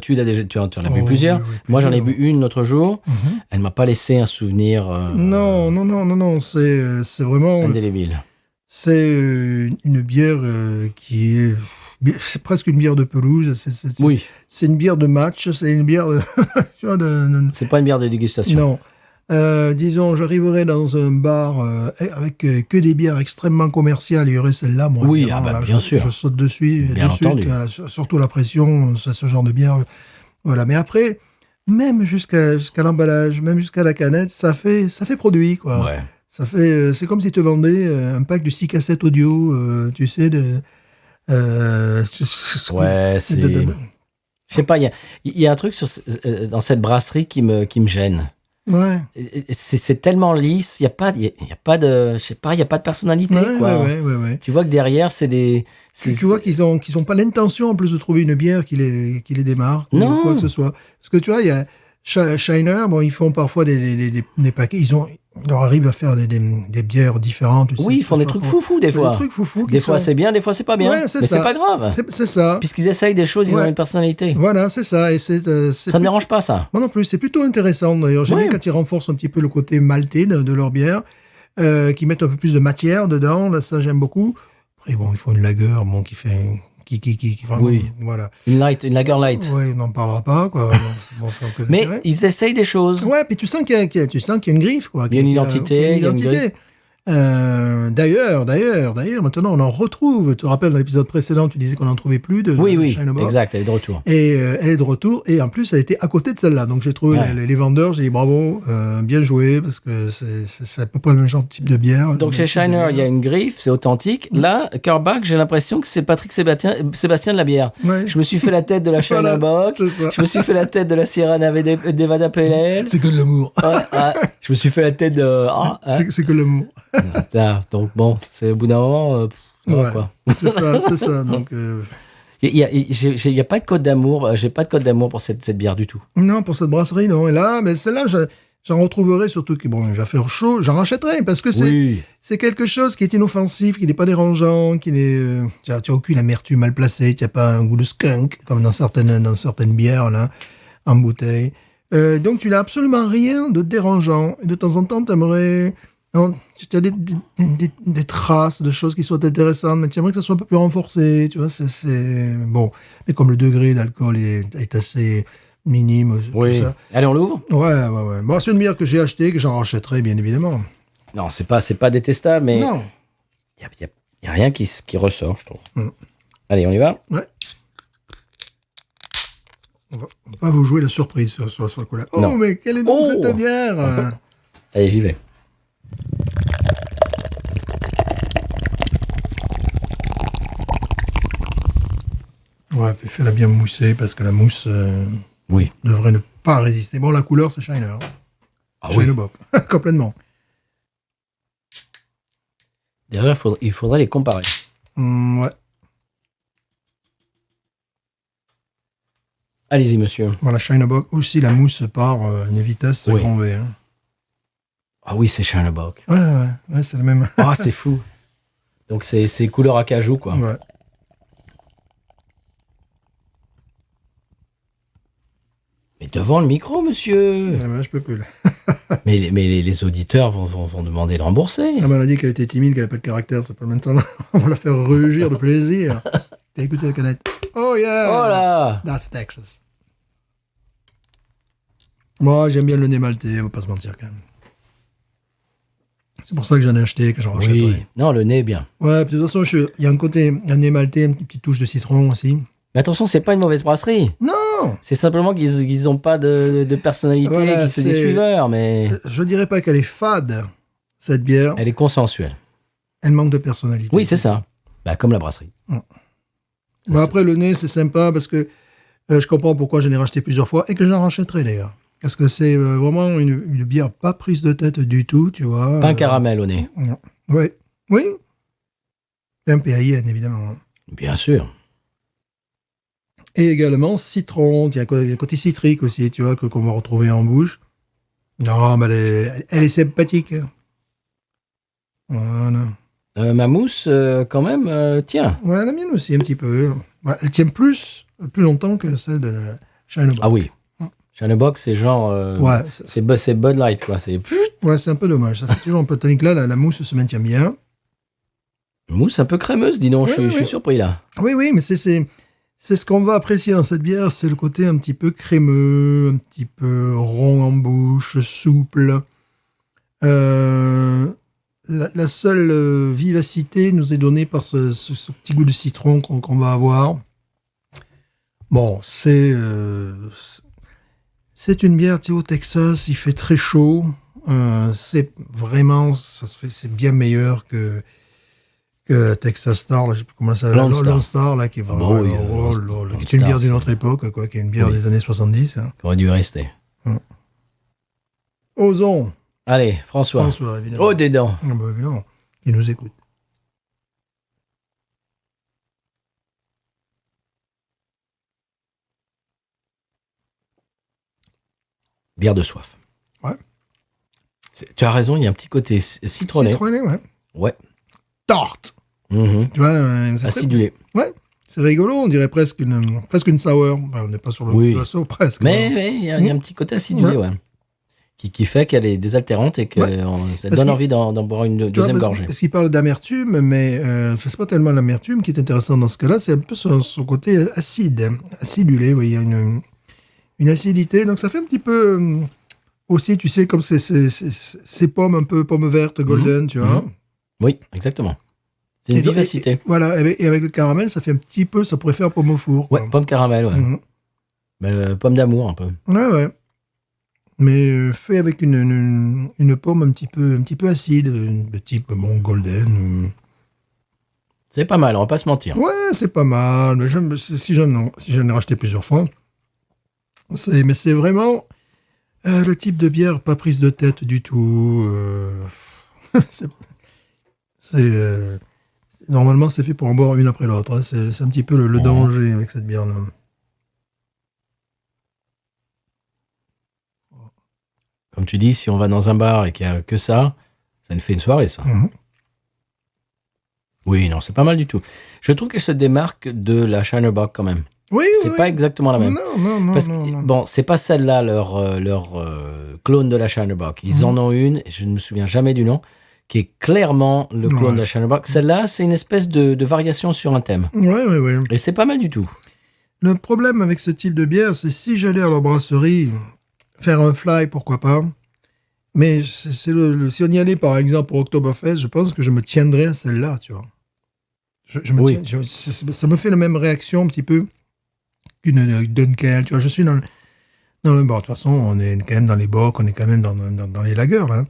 Tu en as bu plusieurs. Moi, j'en ai bu une l'autre jour. Elle m'a pas laissé un souvenir. Non. C'est vraiment indélébile. C'est une bière qui est. C'est presque une bière de pelouse. C'est une bière de match. C'est une bière de. Tu vois, c'est pas une bière de dégustation. Non. Disons, j'arriverais dans un bar avec que des bières extrêmement commerciales. Il y aurait celle-là, moi. Oui, évidemment, ah bah, là, bien je, sûr. Je saute dessus. Bien de suite, entendu. surtout la pression, c'est ce genre de bière. Voilà. Mais après, même jusqu'à l'emballage, même jusqu'à la canette, ça fait produit, quoi. Ouais. Ça fait, c'est comme si tu vendais un pack de 6 cassettes audio, tu sais, Ouais, c'est... Je sais pas, il y a un truc dans cette brasserie qui me gêne. Ouais. C'est tellement lisse, il y a pas de, je sais pas, il y a pas de personnalité, Ouais, quoi. ouais. Tu vois que derrière, c'est des... Tu vois qu'ils ont pas l'intention en plus de trouver une bière qui les démarque Non. ou quoi que ce soit. Parce que tu vois, il y a Shiner, bon, ils font parfois des paquets, ils leur arrivent à faire des bières différentes. Tu sais, Oui, ils font des trucs foufous des fois. Des trucs foufous. Des fois c'est bien, des fois c'est pas bien. Ouais, c'est mais ça. c'est pas grave. C'est ça. Puisqu'ils essayent des choses, ils Ouais. ont une personnalité. Voilà, c'est ça. Et c'est Ça me dérange pas, ça. moi non plus, c'est plutôt intéressant d'ailleurs. J'aime Ouais. bien quand ils renforcent un petit peu le côté maltais de leur bière, qu'ils mettent un peu plus de matière dedans. Là, ça, j'aime beaucoup. Après, bon, il faut une lager, bon, qui fait. Qui vraiment, Oui. voilà. Une lager light. Oui, on n'en parlera pas, quoi. Bon, ça, on connaît Mais l'intérêt. ils essayent des choses. Ouais, puis tu sens qu'il y a une griffe, quoi. Il y a une identité, il y a une griffe. D'ailleurs, maintenant, on en retrouve. Tu te rappelles, dans l'épisode précédent, tu disais qu'on n'en trouvait plus de Oui, Shine Box. exact, elle est de retour. Et elle est de retour. Et en plus, elle était à côté de celle-là. Donc, j'ai trouvé Ouais. les vendeurs. J'ai dit bravo, bien joué, parce que c'est à peu près le même genre de type de bière. Donc chez Shiner, il y a une griffe, c'est authentique. Là, Kerbach, j'ai l'impression que c'est Patrick Sébastien de la bière. Ouais. Je me suis fait la tête de la Shiner Voilà, Bock. c'est ça. Je me suis fait la tête de la Sierra Nevada Pale Ale. C'est que de l'amour. Ouais. Je me suis fait la tête de... C'est que de l'amour. Donc bon, c'est au bout d'un moment... voilà, Ouais. quoi. C'est ça. Donc, Il y a pas de code d'amour. J'ai pas de code d'amour pour cette bière du tout. non, pour cette brasserie, non. Et là, mais celle-là, j'en retrouverai surtout que, bon, il va faire chaud. J'en rachèterai parce que c'est quelque chose qui est inoffensif, qui n'est pas dérangeant, qui n'est, tu as aucune amertume mal placée, tu n'as pas un goût de skunk, comme dans certaines bières, là, en bouteille. Donc, tu n'as absolument rien de dérangeant. Et de temps en temps, tu aimerais, tu as des traces de choses qui soient intéressantes, mais tu aimerais que ça soit un peu plus renforcé, tu vois, c'est bon. Mais comme le degré d'alcool est assez minime, tout ça. Allez, on l'ouvre. Ouais. Bon, c'est une bière que j'ai achetée, que j'en rachèterai, bien évidemment. Non, c'est pas détestable, mais Non. il y a rien qui ressort, je trouve. Mm. Allez, on y va. Ouais. On va pas vous jouer la surprise sur le coup là. Oh, Non. mais quelle est donc Oh. cette bière Allez, j'y vais. Ouais, puis fais-la bien mousser, parce que la mousse Oui. devrait ne pas résister. Bon, la couleur, c'est Shiner. Ah Shiner Bock. Complètement. D'ailleurs, il faudrait les comparer. Ouais. Allez-y, monsieur. Voilà, Shiner Bock. Aussi, la mousse part à une vitesse Oui. grand V. Hein. Ah oui, c'est Shinerbock. Ouais, c'est le même. Ah, c'est fou. Donc, c'est couleur à cajou, quoi. Ouais. Mais devant le micro, monsieur. Ah, mais là, je peux plus, là. mais les auditeurs vont demander de rembourser. Ah, mais elle a dit qu'elle était timide, qu'elle n'avait pas de caractère. C'est pas maintenant. On va la faire rugir de plaisir. T'as écouté la canette? Oh yeah! Oh là! That's Texas. Moi, j'aime bien le nez maltais, on va pas se mentir quand même. C'est pour ça que j'en ai acheté, que j'en rachèterai. Oui. Non, le nez est bien. Ouais, puis de toute façon, il y a un côté, un nez maltais, une petite touche de citron aussi. Mais attention, c'est pas une mauvaise brasserie. Non! C'est simplement qu'ils ont pas de personnalité, Voilà, qu'ils sont des c'est- suiveurs, mais Je dirais pas qu'elle est fade, cette bière. elle est consensuelle. Elle manque de personnalité. Oui, c'est ça. Bah, comme la brasserie. Bon, après, le nez, c'est sympa parce que je comprends pourquoi j'en ai racheté plusieurs fois et que j'en rachèterai d'ailleurs. Parce que c'est vraiment une bière pas prise de tête du tout, tu vois. Pas un caramel au nez. Oui. Et un PAIN, évidemment. Bien sûr. Et également citron. Il y a un côté citrique aussi, tu vois, qu'on va retrouver en bouche. Non, mais elle est sympathique. Voilà. Ma mousse, quand même, tiens. Ouais, la mienne aussi, un petit peu. Ouais, elle tient plus longtemps que celle de la Shiner Ah oui. Shinerbock, c'est genre... Ouais, c'est Bud Light, quoi. C'est ouais, c'est un peu dommage. Ça, c'est toujours un peu tonique. Là, la mousse se maintient bien. mousse un peu crémeuse, dis donc. Oui, Je oui. suis surpris, là. Oui, mais c'est ce qu'on va apprécier dans cette bière. C'est le côté un petit peu crémeux, un petit peu rond en bouche, souple. La seule vivacité nous est donnée par ce petit goût de citron qu'on va avoir. Bon, c'est une bière, tu sais, au Texas, il fait très chaud. C'est vraiment, c'est bien meilleur que Texas Star, là, je sais plus comment ça s'appelle. Lone Star, là, qui est vraiment, oui, qui est une Star, bière d'une c'est- autre époque, quoi, qui est une bière Oui. des années 70. Hein. Qui aurait dû rester. Osons, Allez, François. François, évidemment. Oh, des dents. Ah bah, évidemment, il nous écoute. Bière de soif. Ouais. Tu as raison, il y a un petit côté citronné. Citronné, ouais. Ouais. Tarte. Mhm. Tu vois, c'est Acidulé. Ouais, c'est rigolo, on dirait presque une sour. Enfin, on n'est pas sur le Oui. la sour, presque. Mais il y a un petit côté acidulé, ouais. Qui fait qu'elle est désaltérante et que Ouais. ça Parce donne qu'il- envie d'en boire une Tu vois, deuxième gorgée. parce qu'il parle d'amertume, mais c'est pas tellement l'amertume qui est intéressant dans ce cas-là, c'est un peu son côté acide, hein, acidulé. Oui, il y a une acidité, donc ça fait un petit peu aussi, tu sais, comme ces pommes un peu pommes vertes, golden, tu vois. Oui, exactement. C'est une Et donc- vivacité. et voilà, et avec le caramel, ça fait un petit peu, ça pourrait faire pomme au four. Ouais, quoi. pomme caramel, ouais. Mhm. Pomme d'amour, un peu. Ouais. Mais fait avec une pomme un petit peu acide, de type golden. C'est pas mal, on va pas se mentir. Ouais, c'est pas mal. Mais si j'en ai racheté plusieurs fois, mais c'est vraiment le type de bière pas prise de tête du tout. C'est, normalement, c'est fait pour en boire une après l'autre. Hein. C'est un petit peu le danger avec cette bière-là. Comme tu dis, si on va dans un bar et qu'il y a que ça nous fait une soirée, ça. Mhm. Oui, non, c'est pas mal du tout. Je trouve qu'elle se démarque de la Shinerbock quand même. Oui, C'est oui, pas oui. exactement la même. Non. Parce que, bon, c'est pas celle-là leur clone de la Shinerbock. Ils en ont une, je ne me souviens jamais du nom, qui est clairement le clone Ouais. de la Shinerbock. Celle-là, c'est une espèce de variation sur un thème. Ouais. Et c'est pas mal du tout. Le problème avec ce type de bière, c'est si j'allais à leur brasserie faire un fly, pourquoi pas. Mais si on y allait, par exemple, pour Oktoberfest, je pense que je me tiendrais à celle-là, tu vois. Oui. Ça me fait la même réaction un petit peu qu'une Dunkel, tu vois. Je suis dans le bon, de toute façon, on est quand même dans les bocs, on est quand même dans les lagers, là.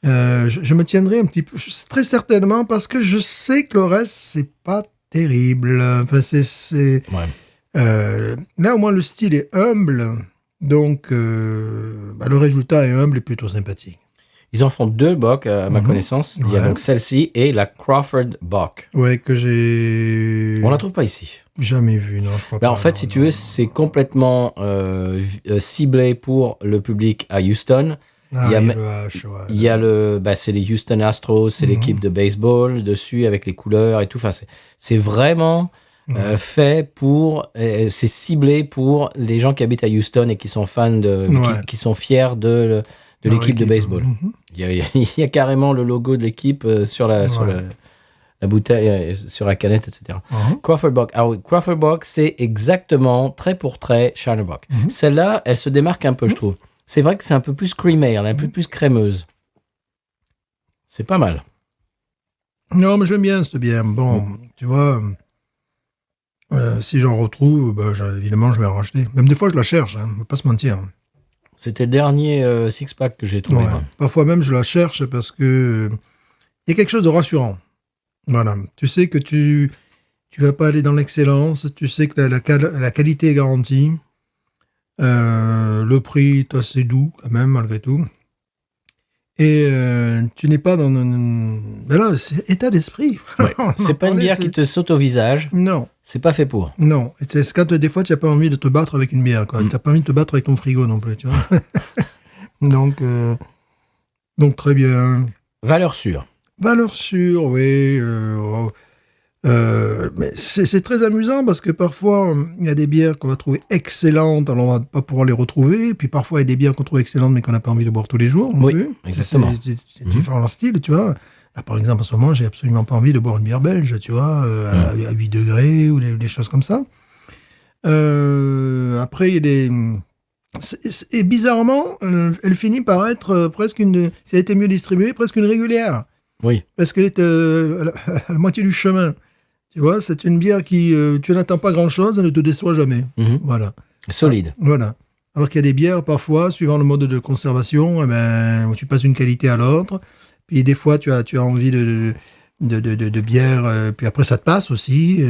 Je me tiendrai un petit peu, très certainement, parce que je sais que le reste, c'est pas terrible. Enfin, Ouais. là, au moins, le style est humble. Donc, le résultat est humble et plutôt sympathique. Ils en font deux Bock, à ma connaissance. Il y a Ouais. donc celle-ci et la Crawford Bock. Ouais, que j'ai On la trouve pas ici. jamais vu, non, je crois pas. En fait, non, si non, tu veux, non. c'est complètement ciblé pour le public à Houston. Ah, il y a le me- H, ouais. Il y a c'est les Houston Astros, c'est l'équipe de baseball dessus avec les couleurs et tout. Enfin, c'est vraiment fait pour, c'est ciblé pour les gens qui habitent à Houston et qui sont fans Ouais. qui sont fiers de Leur l'équipe de équipe. baseball. Mhm. Il y a carrément le logo de l'équipe sur la bouteille, sur la canette, etc. Mhm. Crawford Bock. Ah oui, Crawford Bock, c'est exactement trait pour trait Shinerbock. Celle-là, elle se démarque un peu, je trouve. C'est vrai que c'est un peu plus creamy, elle est un peu plus crémeuse. C'est pas mal. Non, mais j'aime bien cette bière. Bon, tu vois, si j'en retrouve, évidemment, je vais en racheter. Même des fois, je la cherche, hein, on va pas se mentir. C'était le dernier six-pack que j'ai trouvé. Ouais. moi. Parfois même, je la cherche parce que il y a quelque chose de rassurant. Voilà. Tu sais que tu vas pas aller dans l'excellence. Tu sais que la qualité est garantie. Le prix est assez doux, quand même, malgré tout. Et tu n'es pas dans ben là, c'est état d'esprit. Ouais. On en C'est pas une parlait, bière qui te saute au visage. Non. C'est pas fait pour. Non, et c'est quand des fois tu n'as pas envie de te battre avec une bière, quoi. Tu n'as pas envie de te battre avec ton frigo non plus, tu vois. donc très bien. Valeur sûre. Valeur sûre, oui. Mais c'est très amusant parce que parfois il y a des bières qu'on va trouver excellentes, alors on va pas pouvoir les retrouver. Puis parfois il y a des bières qu'on trouve excellentes mais qu'on n'a pas envie de boire tous les jours. non Oui, plus. exactement. C'est différents styles, tu vois. Là, par exemple, en ce moment, j'ai absolument pas envie de boire une bière belge, tu vois, à 8 degrés ou des choses comme ça. Après, il y a Et bizarrement, elle finit par être presque une... Si elle était mieux distribuée, presque une régulière. Oui. Parce qu'elle est à la moitié du chemin. Tu vois, c'est une bière qui... tu n'attends pas grand-chose, elle ne te déçoit jamais. Mhm. Voilà. Solide. Voilà. Alors qu'il y a des bières, parfois, suivant le mode de conservation, eh ben, où tu passes d'une qualité à l'autre. Puis des fois, tu as envie de bière, puis après, ça te passe aussi.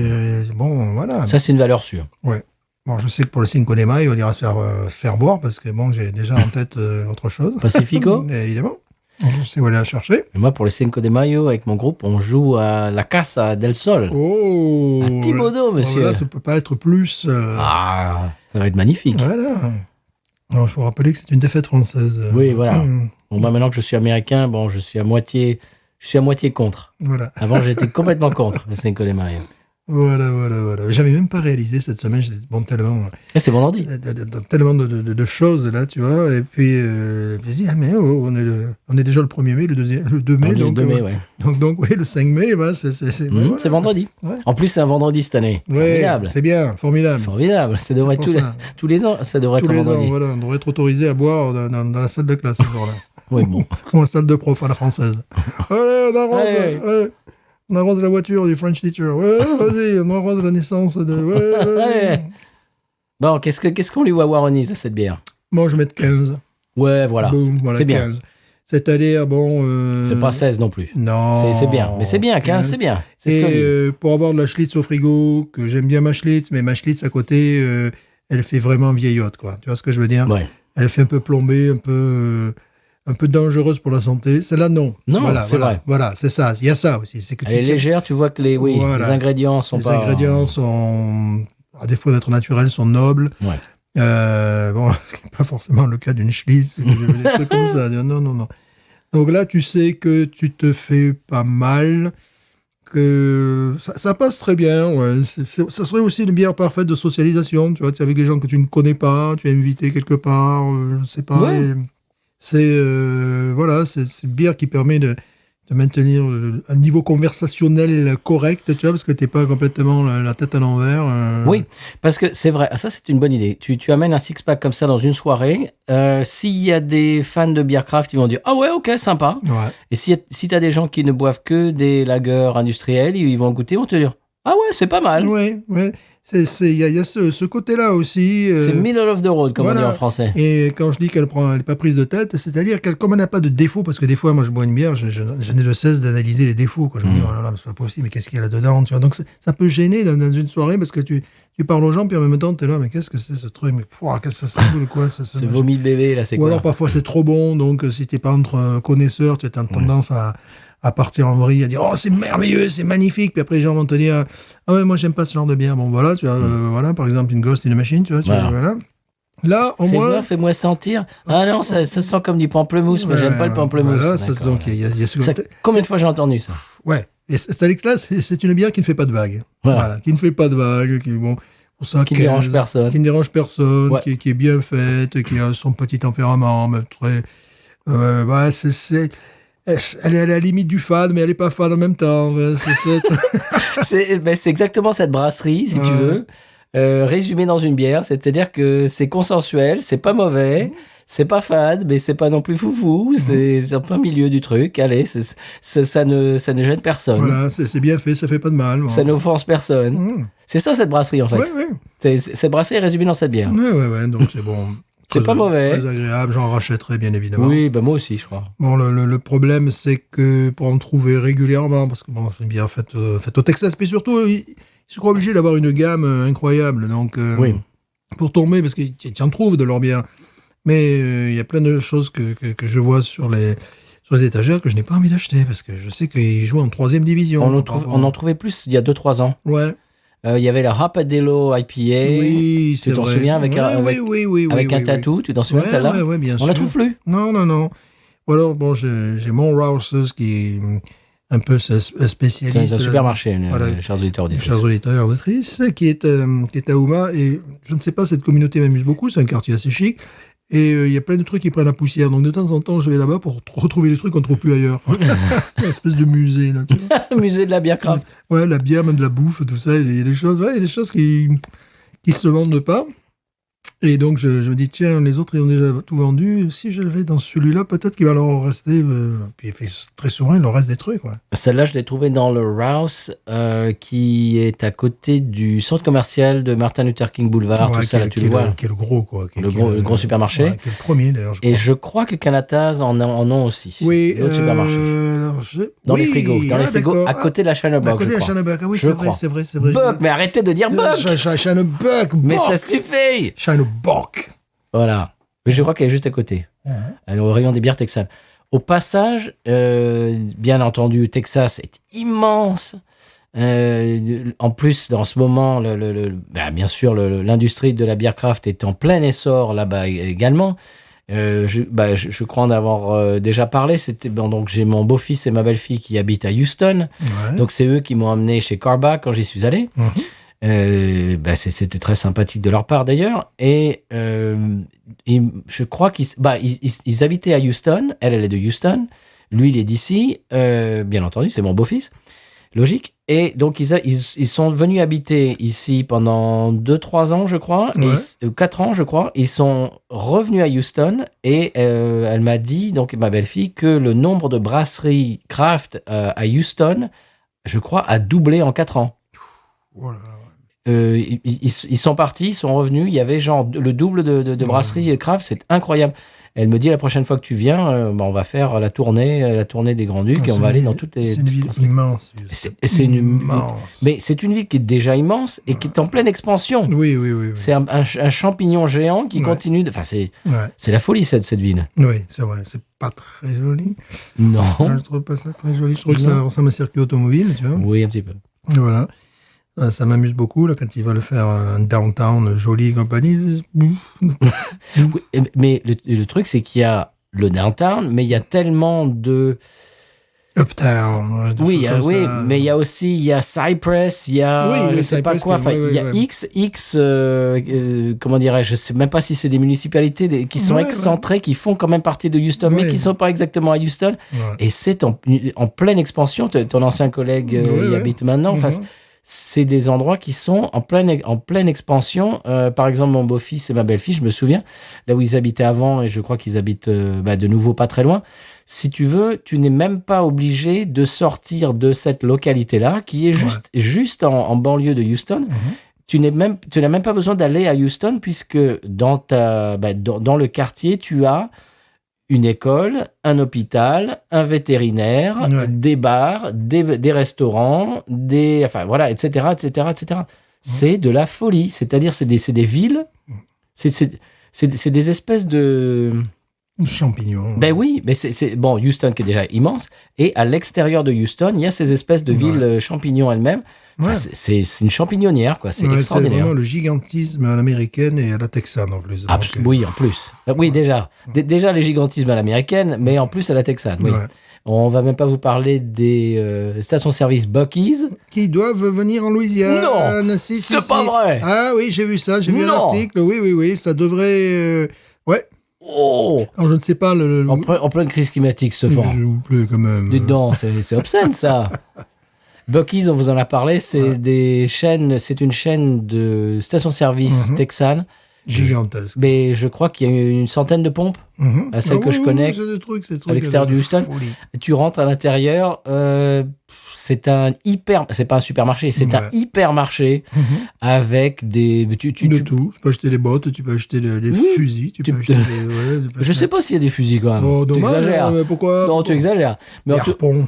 Bon, voilà. Ça, c'est une valeur sûre. Ouais. Bon, je sais que pour le Cinco de Mayo, on ira se faire boire, parce que bon, j'ai déjà en tête autre chose. Pacifico. Évidemment. Je sais où aller la chercher. Et moi, pour les Cinco de Mayo, avec mon groupe, on joue à la Casa del Sol. Oh! À Thibaudot, monsieur. Là, ça peut pas être plus... Ah, ça va être magnifique. Voilà. Il faut rappeler que c'est une défaite française. Oui, voilà. Mmh. Bon, moi, maintenant que je suis américain, bon, je suis à moitié contre. Voilà. Avant, j'étais complètement contre le Cinco de Mayo. Voilà. J'avais même pas réalisé cette semaine, j'étais tellement... Et c'est vendredi. Tellement de choses, là, tu vois. Et puis, je me dis, ah, mais on est déjà le 1er mai, le 2 mai. Le 2 mai, ouais. Donc, oui, le 5 mai, bah, c'est voilà. C'est vendredi. Ouais. En plus, c'est un vendredi cette année. Ouais, Formidable. c'est bien, formidable. Formidable. Ça devrait pour être ça. tous les ans, ça devrait Tous être un les ans, vendredi. voilà, on devrait être autorisé à boire dans la salle de classe, ce jour-là. Oui, bon. Ou en salle de prof à la française. Allez, on arrose, Allez. ouais. On arrose la voiture du French teacher. Ouais, vas-y, on arrose la naissance de... Ouais, vas-y. Allez. Bon, qu'est-ce qu'on lui wawaronise à cette bière? Moi, je vais mettre 15. Ouais, voilà. Boum, voilà, C'est bien. 15. C'est-à-dire, bon... C'est pas 16 non plus. Non. C'est bien. Mais c'est bien, 15, c'est bien. C'est Et solide. pour avoir de la Schlitz au frigo, que j'aime bien ma Schlitz, mais ma Schlitz à côté, elle fait vraiment vieillotte, quoi. Tu vois ce que je veux dire? Ouais. Elle fait un peu plombée, un peu dangereuse pour la santé. Celle-là, non. Non, voilà, c'est vrai. Voilà, c'est ça. Il y a ça aussi. C'est que Elle est légère, tu vois que les ingrédients sont les pas... ingrédients sont, à défaut d'être naturels, sont nobles. Ouais. Bon, c'est pas forcément le cas d'une Schlitz, des trucs comme ça. Non. Donc là, tu sais que tu te fais pas mal, que ça passe très bien. Ouais. Ça serait aussi une bière parfaite de socialisation. Tu vois, tu es avec des gens que tu ne connais pas, tu es invité quelque part, je sais pas. Ouais. Et c'est voilà, c'est une bière qui permet de maintenir un niveau conversationnel correct, tu vois, parce que t'es pas complètement la tête à l'envers. Oui, parce que c'est vrai, ça c'est une bonne idée. Tu amènes un six-pack comme ça dans une soirée, s'il y a des fans de bière craft, ils vont dire « Ah ouais, ok, sympa Ouais. ». Et si tu as des gens qui ne boivent que des lagers industriels, ils vont goûter, ils vont te dire « Ah ouais, c'est pas mal ». Ouais. Il y a ce côté-là aussi. C'est middle of the road, comme on dit en français. Et quand je dis qu'elle n'est pas prise de tête, c'est-à-dire qu'elle, comme elle n'a pas de défaut, parce que des fois, moi, je bois une bière, je n'ai de cesse d'analyser les défauts. Quoi. Je me dis, oh là là, mais c'est pas possible, mais qu'est-ce qu'il y a là-dedans, tu vois. Donc, ça peut gêner dans une soirée, parce que tu parles aux gens, puis en même temps, tu es là, mais qu'est-ce que c'est ce truc, mais qu'est-ce que ça coule, quoi. C'est vomi de bébé, là, c'est Ou quoi? alors, parfois, c'est trop bon, donc si tu n'es pas entre connaisseurs, tu as tendance à partir en vrille, à dire « Oh, c'est merveilleux, c'est magnifique !» Puis après, les gens vont te dire « Ah ouais, moi, j'aime pas ce genre de bière. » Bon, voilà, tu vois, voilà, par exemple, une Ghost in the Machine, tu vois, voilà. Là, au moins... Fais-moi sentir. Ah non, ça sent comme du pamplemousse, mais j'aime pas le pamplemousse. Voilà, D'accord. donc, il y a ce... Combien de fois j'ai entendu ça? Ouais, et là, c'est une bière qui ne fait pas de vagues. Voilà, qui ne fait pas de vagues, qui, bon, pour ça, Qui ne dérange personne. Qui ne dérange personne, Ouais. qui est bien faite, qui a son petit tempérament, mais très... ouais, elle est à la limite du fade, mais elle n'est pas fade en même temps. C'est exactement cette brasserie, si tu veux, résumée dans une bière. C'est-à-dire que c'est consensuel, c'est pas mauvais, c'est pas fade, mais c'est pas non plus foufou. C'est un peu au milieu du truc. Allez, ça ne gêne personne. Voilà, c'est bien fait, ça fait pas de mal. Bon. Ça n'offense personne. C'est ça, cette brasserie, en fait. Oui. Cette brasserie est résumée dans cette bière. Ouais, donc c'est bon. C'est pas mauvais. Très agréable, j'en rachèterai bien évidemment. Oui, ben moi aussi, je crois. Bon, le problème, c'est que pour en trouver régulièrement, parce que bon, c'est une bière faite au Texas, mais surtout, ils sont obligés d'avoir une gamme incroyable. Donc, oui. Pour tomber, parce que tu en trouves de leur bière. Mais il y a plein de choses que je vois sur les étagères que je n'ai pas envie d'acheter, parce que je sais qu'ils jouent en 3e division. On en trouvait plus il y a 2-3 ans. Ouais. Il y avait la Rapadillo IPA. Oui, c'est tu t'en vrai. souviens avec un tatou, tu t'en souviens de celle-là? Ouais, bien sûr. On la trouve plus. Non. Ou alors, bon, j'ai mon Rouse's qui est un peu spécialiste. C'est un supermarché, voilà, chers auditeurs auditrices. Chers auditeurs et auditrices, qui est à Houma. Et je ne sais pas, cette communauté m'amuse beaucoup. C'est un quartier assez chic. Et il y a plein de trucs qui prennent la poussière. Donc, de temps en temps, je vais là-bas pour retrouver des trucs qu'on ne trouve plus ailleurs. Une espèce de musée, là. Tu vois. Musée de la bière craft. Ouais, la bière, même de la bouffe, tout ça. Il y a des choses qui se vendent pas. Et donc, je me dis, tiens, les autres, ils ont déjà tout vendu. Si je vais dans celui-là, peut-être qu'il va leur en rester. Puis très souvent, il leur reste des trucs, quoi. Celle-là, je l'ai trouvée dans le Rouse, qui est à côté du centre commercial de Martin Luther King Boulevard. Tout ça, là, tu le vois. Qui est le gros, quoi. Le gros supermarché. Ouais, qui est le premier, d'ailleurs, je crois. Et je crois que Canataz en ont aussi. Oui, L'autre supermarché. Dans les frigos. Dans les frigos, à côté de la Shine à Buck, côté je de la crois. Shine Buck. Ah oui, Je c'est vrai. Buck, mais arrêtez de dire Buck. Shine Buck. Mais ça suffit. Shine Buck. Voilà. Mais je crois qu'elle est juste à côté. Au rayon des bières texanes. Au passage, bien entendu, Texas est immense. En plus, dans ce moment, bien sûr, l'industrie de la bière craft est en plein essor là-bas également. Je crois en avoir déjà parlé. Donc j'ai mon beau-fils et ma belle-fille qui habitent à Houston. Ouais. Donc c'est eux qui m'ont amené chez Carback quand j'y suis allé. C'était très sympathique de leur part d'ailleurs. Et je crois qu'ils habitaient à Houston. Elle est de Houston. Lui, il est d'ici. Bien entendu, c'est mon beau-fils. Logique. Et donc, ils sont venus habiter ici pendant 2-3 ans, je crois. Ouais. 4 ans, je crois. Ils sont revenus à Houston. Et elle m'a dit, donc ma belle-fille, que le nombre de brasseries craft à Houston, je crois, a doublé en 4 ans. Voilà. Ils sont partis, ils sont revenus. Il y avait genre le double de brasseries craft. C'est incroyable. Elle me dit la prochaine fois que tu viens, on va faire la tournée des Grands Ducs et on va aller dans toutes les. C'est une ville immense. C'est immense. Mais c'est une ville qui est déjà immense et qui est en pleine expansion. Oui. C'est un champignon géant qui continue de. Enfin, c'est la folie cette ville. Oui, c'est vrai. C'est pas très joli. Non. Je trouve pas ça très joli. Je trouve que ça ressemble à un circuit automobile, tu vois. Oui, un petit peu. Voilà. Ça m'amuse beaucoup là, quand ils veulent faire un downtown joli et compagnie. Oui, mais le truc, c'est qu'il y a le downtown, mais il y a tellement de. Uptown. Oui, mais il y a aussi Cypress, il y a je sais pas quoi, enfin il y a X comment dirais-je sais même pas si c'est des municipalités qui sont excentrées, qui font quand même partie de Houston, mais qui sont pas exactement à Houston. Et c'est en pleine expansion. Ton ancien collègue y habite maintenant. Enfin, c'est des endroits qui sont en pleine expansion. Par exemple, mon beau-fils et ma belle-fille, je me souviens, là où ils habitaient avant, et je crois qu'ils habitent de nouveau pas très loin. Si tu veux, tu n'es même pas obligé de sortir de cette localité-là, qui est juste en banlieue de Houston. Tu n'as même pas besoin d'aller à Houston, puisque dans le quartier, tu as une école, un hôpital, un vétérinaire, des bars, des restaurants, enfin voilà, etc. C'est de la folie. C'est-à-dire, c'est des villes, c'est des espèces de champignons. Ben oui, mais c'est bon, Houston qui est déjà immense, et à l'extérieur de Houston, il y a ces espèces de villes champignons elles-mêmes. Enfin, c'est une champignonnière, quoi. C'est extraordinaire. C'est vraiment le gigantisme à l'américaine et à la texane en plus. Oui, en plus. Oui, déjà. Déjà les gigantismes à l'américaine, mais en plus à la texane. Oui. On va même pas vous parler des stations-service Buc-ee's. Qui doivent venir en Louisiane. Non, c'est pas vrai. Ah oui, j'ai vu ça, j'ai vu un article. Oui, ça devrait... Ouais. Oh. Alors, je ne sais pas... En pleine crise climatique, ce fond. S'il vous plaît, quand même. Dis donc, c'est obscène, ça. Buc-ee's, on vous en a parlé, c'est c'est une chaîne de stations-service texanes. Gigantesque. Mais je crois qu'il y a une centaine de pompes, à celle que je connais, c'est des trucs, à l'extérieur du Houston. Tu rentres à l'intérieur, c'est pas un supermarché, c'est un hypermarché avec des... tout. Tu peux acheter des bottes, tu peux acheter des fusils, tu peux acheter des... Je sais pas s'il y a des fusils quand même. Oh, dommage, tu exagères. Mais pourquoi? Non, tu exagères. Mais des harpons.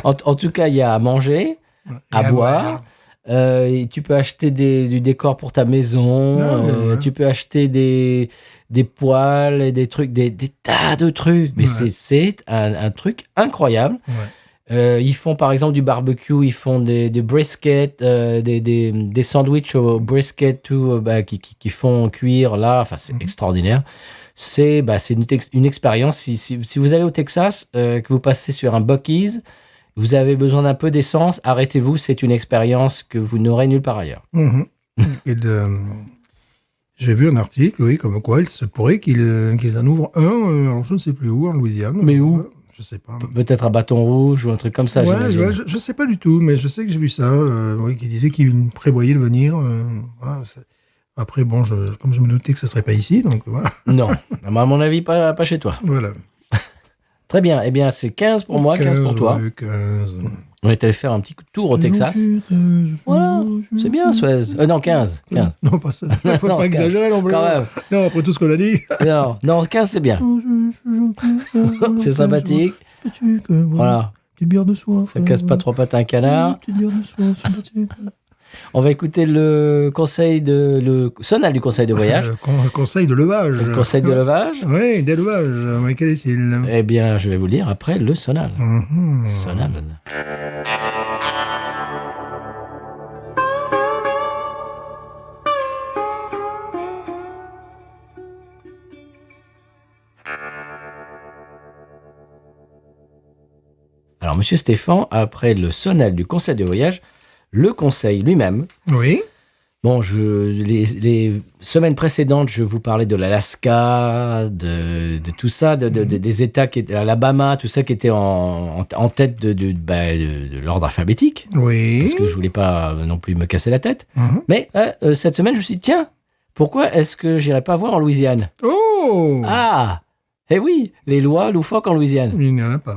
En tout cas, il y a à manger, à boire. Et tu peux acheter du décor pour ta maison. Tu peux acheter des poêles et des trucs, des tas de trucs. Mais c'est un truc incroyable. Ils font par exemple du barbecue, ils font des briskets, des sandwichs au brisket qui font cuire là. Enfin, c'est extraordinaire. C'est une expérience. Si vous allez au Texas, que vous passez sur un Buc-ee's, vous avez besoin d'un peu d'essence, arrêtez-vous, c'est une expérience que vous n'aurez nulle part ailleurs. J'ai vu un article, comme quoi il se pourrait qu'ils en ouvrent un, alors je ne sais plus où, en Louisiane. Mais où? Je sais pas. Peut-être à Bâton Rouge ou un truc comme ça, j'imagine. Je sais pas du tout, mais je sais que j'ai vu ça, qui disait qu'ils prévoyaient de venir. Après, bon, comme je me doutais que ce serait pas ici, donc voilà. Non, à mon avis, pas chez toi. Voilà. Très bien. Eh bien, c'est 15 pour moi, 15 pour toi. Ouais, 15. On est allé faire un petit tour au Texas. Voilà, c'est bien, Suez. Non, 15. Non, pas ça. Faut Non, pas exagérer non plus. Quand même. Non, après tout ce qu'on a dit. Non, 15, c'est bien. C'est sympathique. Voilà. Petite bière de soif. Ça casse pas trois pattes à un canard. Petite bière de soif, sympathique. On va écouter le sonal du conseil de voyage. Le conseil de levage. Le conseil de levage. Oui, d'élevage. Mais quel est-il? Eh bien, je vais vous le dire après le sonal. Sonal. Alors, Monsieur Stéphane, après le sonal du conseil de voyage, le conseil lui-même. Oui. Bon, les semaines précédentes, je vous parlais de l'Alaska, de tout ça, des États qui étaient, l'Alabama, tout ça qui était en tête de l'ordre alphabétique. Oui. Parce que je voulais pas non plus me casser la tête. Mhm. Mais cette semaine, je me suis dit, tiens, pourquoi est-ce que j'irais pas voir en Louisiane? Oh! Ah! Eh oui, les lois loufoques en Louisiane. Il n'y en a pas.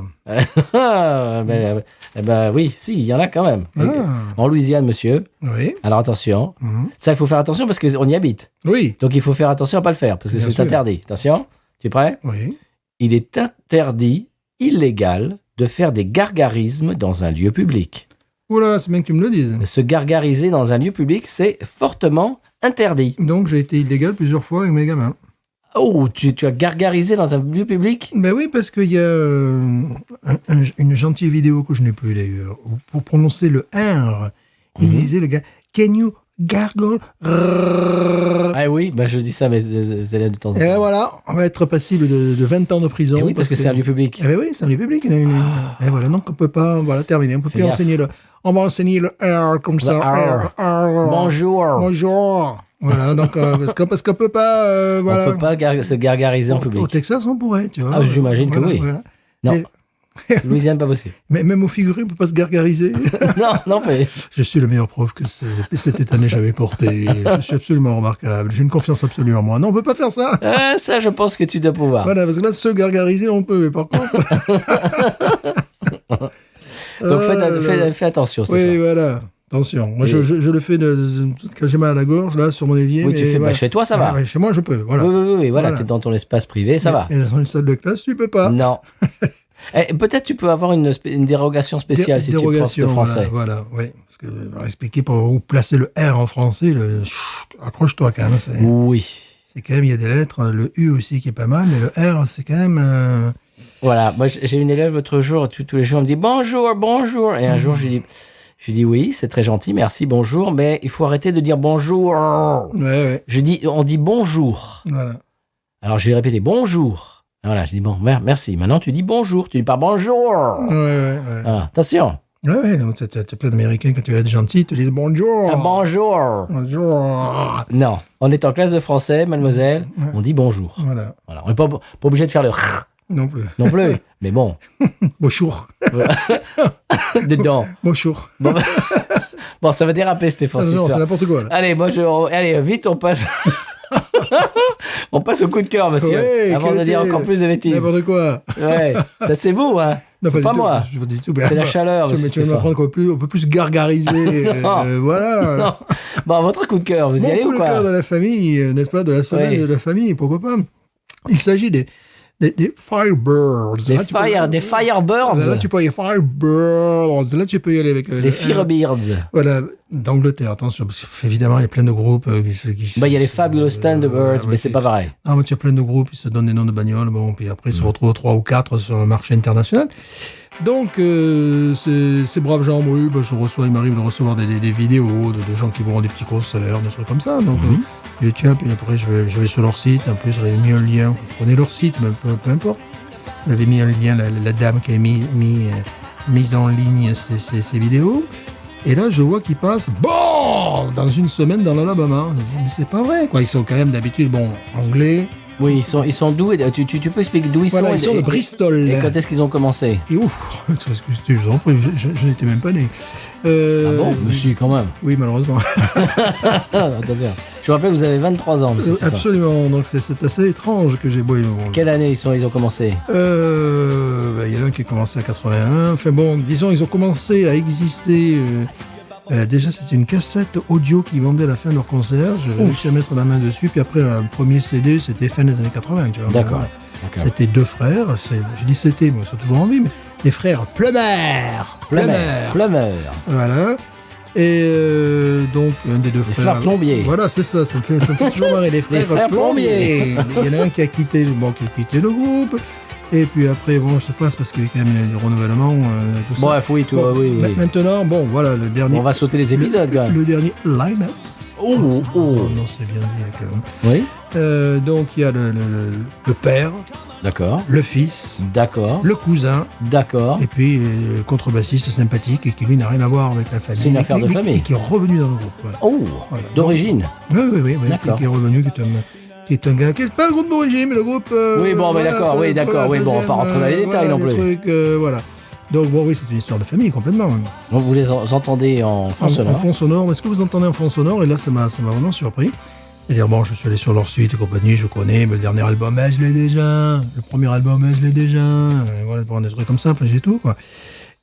Oui, si, il y en a quand même. Ah. En Louisiane, monsieur. Oui. Alors attention. Mhm. Ça, il faut faire attention parce qu'on y habite. Oui. Donc il faut faire attention à pas le faire parce que Bien c'est sûr. interdit. Attention, tu es prêt? Oui. Il est interdit, illégal, de faire des gargarismes dans un lieu public. Oula, c'est bien que tu me le dises. Se gargariser dans un lieu public, c'est fortement interdit. Donc, j'ai été illégal plusieurs fois avec mes gamins. Oh, tu as gargarisé dans un lieu public? Ben oui, parce qu'il y a une gentille vidéo que je n'ai plus d'ailleurs. Où pour prononcer le R, il disait le gars, can you gargle? Ah oui, bah je dis ça, mais vous allez de temps en temps. Et voilà, on va être passible de 20 ans de prison. Et oui, parce que c'est un lieu public. Eh ben oui, c'est un lieu public. Et voilà, donc on peut pas, voilà, terminer. On peut Fais plus gaffe. enseigner on va enseigner le R comme ça. R. Bonjour. Bonjour. Voilà, donc, parce qu'on peut pas, voilà. On peut pas se gargariser en Au public. Texas, on pourrait, tu vois. Ah, j'imagine que oui. Voilà. Non, Et- Louisiane, pas possible. mais même au figuré, on peut pas se gargariser. non, fais. Je suis le meilleur prof que cet état n'ait jamais porté. Je suis absolument remarquable. J'ai une confiance absolue en moi. Non, on peut pas faire ça. Ça, je pense que tu dois pouvoir. Voilà, parce que là, se gargariser, on peut. Mais par contre. Donc fais attention, Stéphane. Oui, voilà. Attention. Moi, je le fais quand j'ai mal à la gorge, là, sur mon évier. Oui, mais tu fais. voilà. Chez toi, ça va. Ouais, chez moi, je peux. Voilà. Oui, voilà, Voilà. t'es dans ton espace privé, ça va. Et dans une salle de classe, tu peux pas. Non. Peut-être tu peux avoir une dérogation spéciale si tu es prof de Dérogation, français. Voilà, oui. Parce que, on va expliquer pour où placer le R en français. Accroche-toi quand même. Oui. C'est quand même, il y a des lettres. Le U aussi qui est pas mal, mais le R, c'est quand même. Voilà, moi j'ai une élève l'autre jour, tous les jours, elle me dit bonjour. Et un jour, je lui dis oui, c'est très gentil, merci, bonjour, mais il faut arrêter de dire bonjour. Ouais. On dit bonjour. Voilà. Alors je lui ai répété bonjour. Voilà, je dis bon, merci. Maintenant tu dis bonjour, tu dis pas bonjour. Ouais. Ah, attention. Ouais, donc t'as plein d'Américains, quand tu vas être gentil, ils te disent bonjour. Ah, bonjour. Bonjour. Non, on est en classe de français, mademoiselle, on dit bonjour. Voilà. Voilà. On n'est pas obligé de faire le Non plus. non plus, mais bon, Bonjour. dedans. Bonjour. Bon, ça va déraper, Stéphane. Ah, cette non, c'est histoire. n'importe quoi, là. Allez, vite, on passe. On passe au coup de cœur, monsieur. Ouais, avant de dire encore plus de bêtises. N'importe quoi. Ouais, ça c'est vous, hein. Non, C'est pas du tout. moi. Pas du tout. C'est la chaleur, Tu monsieur veux Stéphane. m'apprendre qu'on peut plus se gargariser. Voilà. Non. Bon, votre coup de cœur, vous y allez Mon ou coup de cœur pas? de la famille, n'est-ce pas, de la semaine Oui. de la famille, pourquoi pas. Il s'agit des Firebirds. Des Là, tu peux- des Firebirds. Là, tu peux y Firebirds. Là, tu peux y aller avec Les Firebirds. Voilà, d'Angleterre, attention, parce qu'évidemment, il y a plein de groupes qui Bah, il y a les Fabulous Thunderbirds, mais c'est pas pareil. Ah, mais tu as plein de groupes, ils se donnent des noms de bagnoles, bon, puis après, ils se retrouvent 3 ou 4 sur le marché international. Donc, ces braves gens, oui, bah, il m'arrive de recevoir des vidéos de gens qui vont des petits concerts, des trucs comme ça. Donc, je dis, tiens, puis après, je vais sur leur site. En plus, j'avais mis un lien. Vous prenez leur site, mais peu importe. J'avais mis un lien, la dame qui a mis en ligne ces vidéos. Et là, je vois qu'ils passent, bon, dans une semaine dans l'Alabama. Je me dis, mais c'est pas vrai, quoi. Ils sont quand même d'habitude, bon, anglais, Oui, ils sont d'où? Tu peux expliquer d'où ils Voilà, sont? ils sont de Bristol. Et quand est-ce qu'ils ont commencé? Et ouf, je vous en prie, je n'étais même pas né. Ah bon? Mais si, quand même. Oui, malheureusement. Attention. Je vous rappelle, vous avez 23 ans, monsieur Stéphane. Absolument, donc c'est assez étrange que j'ai beau. Quelle année ils ont commencé? Il y en a un qui a commencé à 81. Enfin bon, disons, ils ont commencé à exister. Déjà, c'était une cassette audio qu'ils vendaient à la fin de leur concert. J'ai réussi à mettre la main dessus. Puis après, un premier CD, c'était fin des années 80. Tu vois. D'accord. Voilà. C'était deux frères. J'ai dit c'était, mais ils sont toujours en vie. Mais les frères Plummer. Voilà. Et donc, un des deux Les frères. frères Plombier. Voilà, c'est ça. Ça me fait toujours marrer les frères, frères Plombier. Il y en a un qui a quitté le groupe. Et puis après, bon, je sais pas, c'est parce qu'il y a quand même du renouvellement. Tout ça. Bref, oui, Bon, oui. Maintenant, bon, voilà, le dernier. On va sauter les épisodes, quand même. Le dernier line-up. Oh. Non, c'est bien dit, quand même. Oui. Donc, il y a le père, D'accord. le fils, D'accord. le cousin, D'accord. et puis le contrebassiste sympathique, et qui lui n'a rien à voir avec la famille. C'est une affaire de famille. Et qui est revenu dans le groupe. Voilà. Oh. Voilà. D'origine. Oui. D'accord. Qui est revenu, qui est un gars, qui n'est pas le groupe d'origine, mais le groupe. Oui, bon, mais d'accord, oui, d'accord, oui, bon, on va pas rentrer dans les détails non plus. Voilà. Donc, bon, oui, c'est une histoire de famille complètement. Donc, vous les entendez en fond sonore. En fond sonore. Est-ce que vous entendez en fond sonore? Et là, ça m'a vraiment surpris. C'est-à-dire, bon, je suis allé sur leur site et compagnie, je connais, mais le dernier album, je l'ai déjà. Le premier album, je l'ai déjà. Voilà, des trucs comme ça, enfin, j'ai tout, quoi.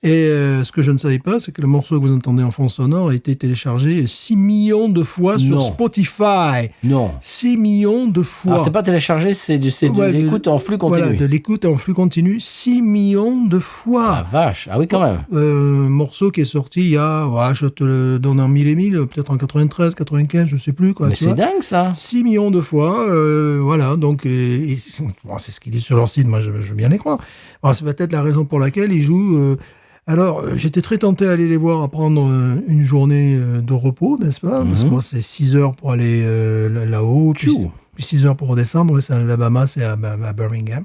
Et ce que je ne savais pas, c'est que le morceau que vous entendez en fond sonore a été téléchargé 6 millions de fois sur Spotify. Non. 6 millions de fois. Alors, c'est pas téléchargé, c'est de l'écoute en flux continu. Voilà, de l'écoute en flux continu. 6 millions de fois. Ah, vache. Ah oui, quand même. Morceau qui est sorti il y a, je te le donne en 1000 et 1000, peut-être en 93, 95, je sais plus, quoi. Mais c'est dingue, ça. 6 millions de fois, voilà, donc, bon, c'est ce qu'ils disent sur leur site, moi, je veux bien les croire. Alors, c'est peut-être la raison pour laquelle ils jouent. Alors, j'étais très tenté à aller les voir à prendre une journée de repos, n'est-ce pas? Parce que moi, c'est 6 heures pour aller là-haut, puis 6 heures pour redescendre. Ouais, c'est à Alabama, c'est à Birmingham.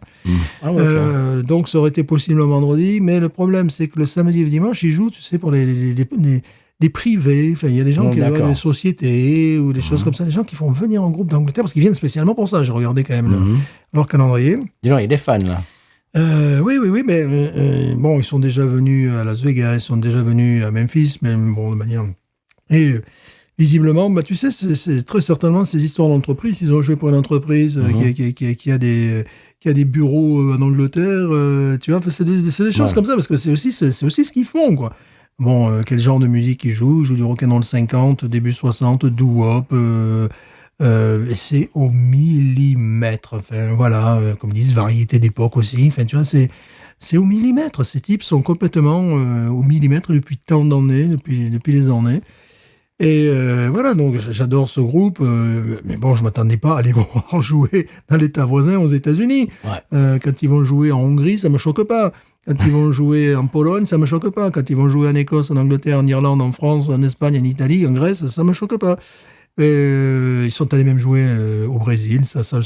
Ah ouais, okay. Donc, ça aurait été possible le vendredi, mais le problème, c'est que le samedi et le dimanche, ils jouent, tu sais, pour des privés. Enfin, il y a des gens qui ont des sociétés ou des choses comme ça, des gens qui font venir en groupe d'Angleterre parce qu'ils viennent spécialement pour ça. J'ai regardé quand même leur calendrier. Dis donc, il y a des fans, là. Oui, mais bon, ils sont déjà venus à Las Vegas, ils sont déjà venus à Memphis, mais bon, de manière... Et visiblement, bah, tu sais, c'est très certainement ces histoires d'entreprise. Ils ont joué pour une entreprise qui a des bureaux en Angleterre, tu vois, c'est des choses comme ça, parce que c'est aussi ce qu'ils font, quoi. Bon, quel genre de musique ils jouent? Ils jouent du rock'n'roll 50, début 60, doo-wop, et c'est au millimètre. Enfin, voilà, comme ils disent, variété d'époque aussi. Enfin, tu vois, c'est au millimètre. Ces types sont complètement au millimètre depuis tant d'années, depuis des années. Et voilà, donc j'adore ce groupe, mais bon, je m'attendais pas à les voir jouer dans l'État voisin aux États-Unis. Ouais. Quand ils vont jouer en Hongrie, ça me choque pas. Quand ils vont jouer en Pologne, ça me choque pas. Quand ils vont jouer en Écosse, en Angleterre, en Irlande, en France, en Espagne, en Italie, en Grèce, ça me choque pas. Ils sont allés même jouer au Brésil, j'avais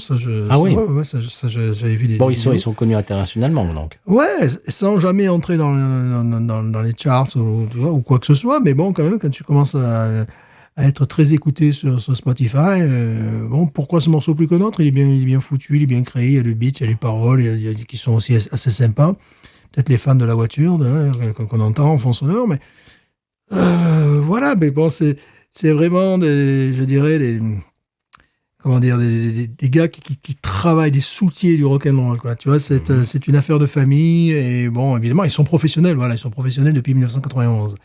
vu des Bon, vidéos. ils sont connus internationalement, donc. Ouais, sans jamais entrer dans les charts ou quoi que ce soit, mais bon, quand même, quand tu commences à être très écouté sur Spotify, bon, pourquoi ce morceau plus que d'autres? Il est bien foutu, il est bien créé, il y a le beat, il y a les paroles, il y a qui sont aussi assez sympas. Peut-être les fans de la voiture, qu'on entend en fond sonore, mais voilà, mais bon, c'est vraiment des gars qui travaillent, des soutiers du rock'n'roll, quoi. Tu vois, c'est une affaire de famille, et bon, évidemment, ils sont professionnels, voilà, ils sont professionnels depuis 1991.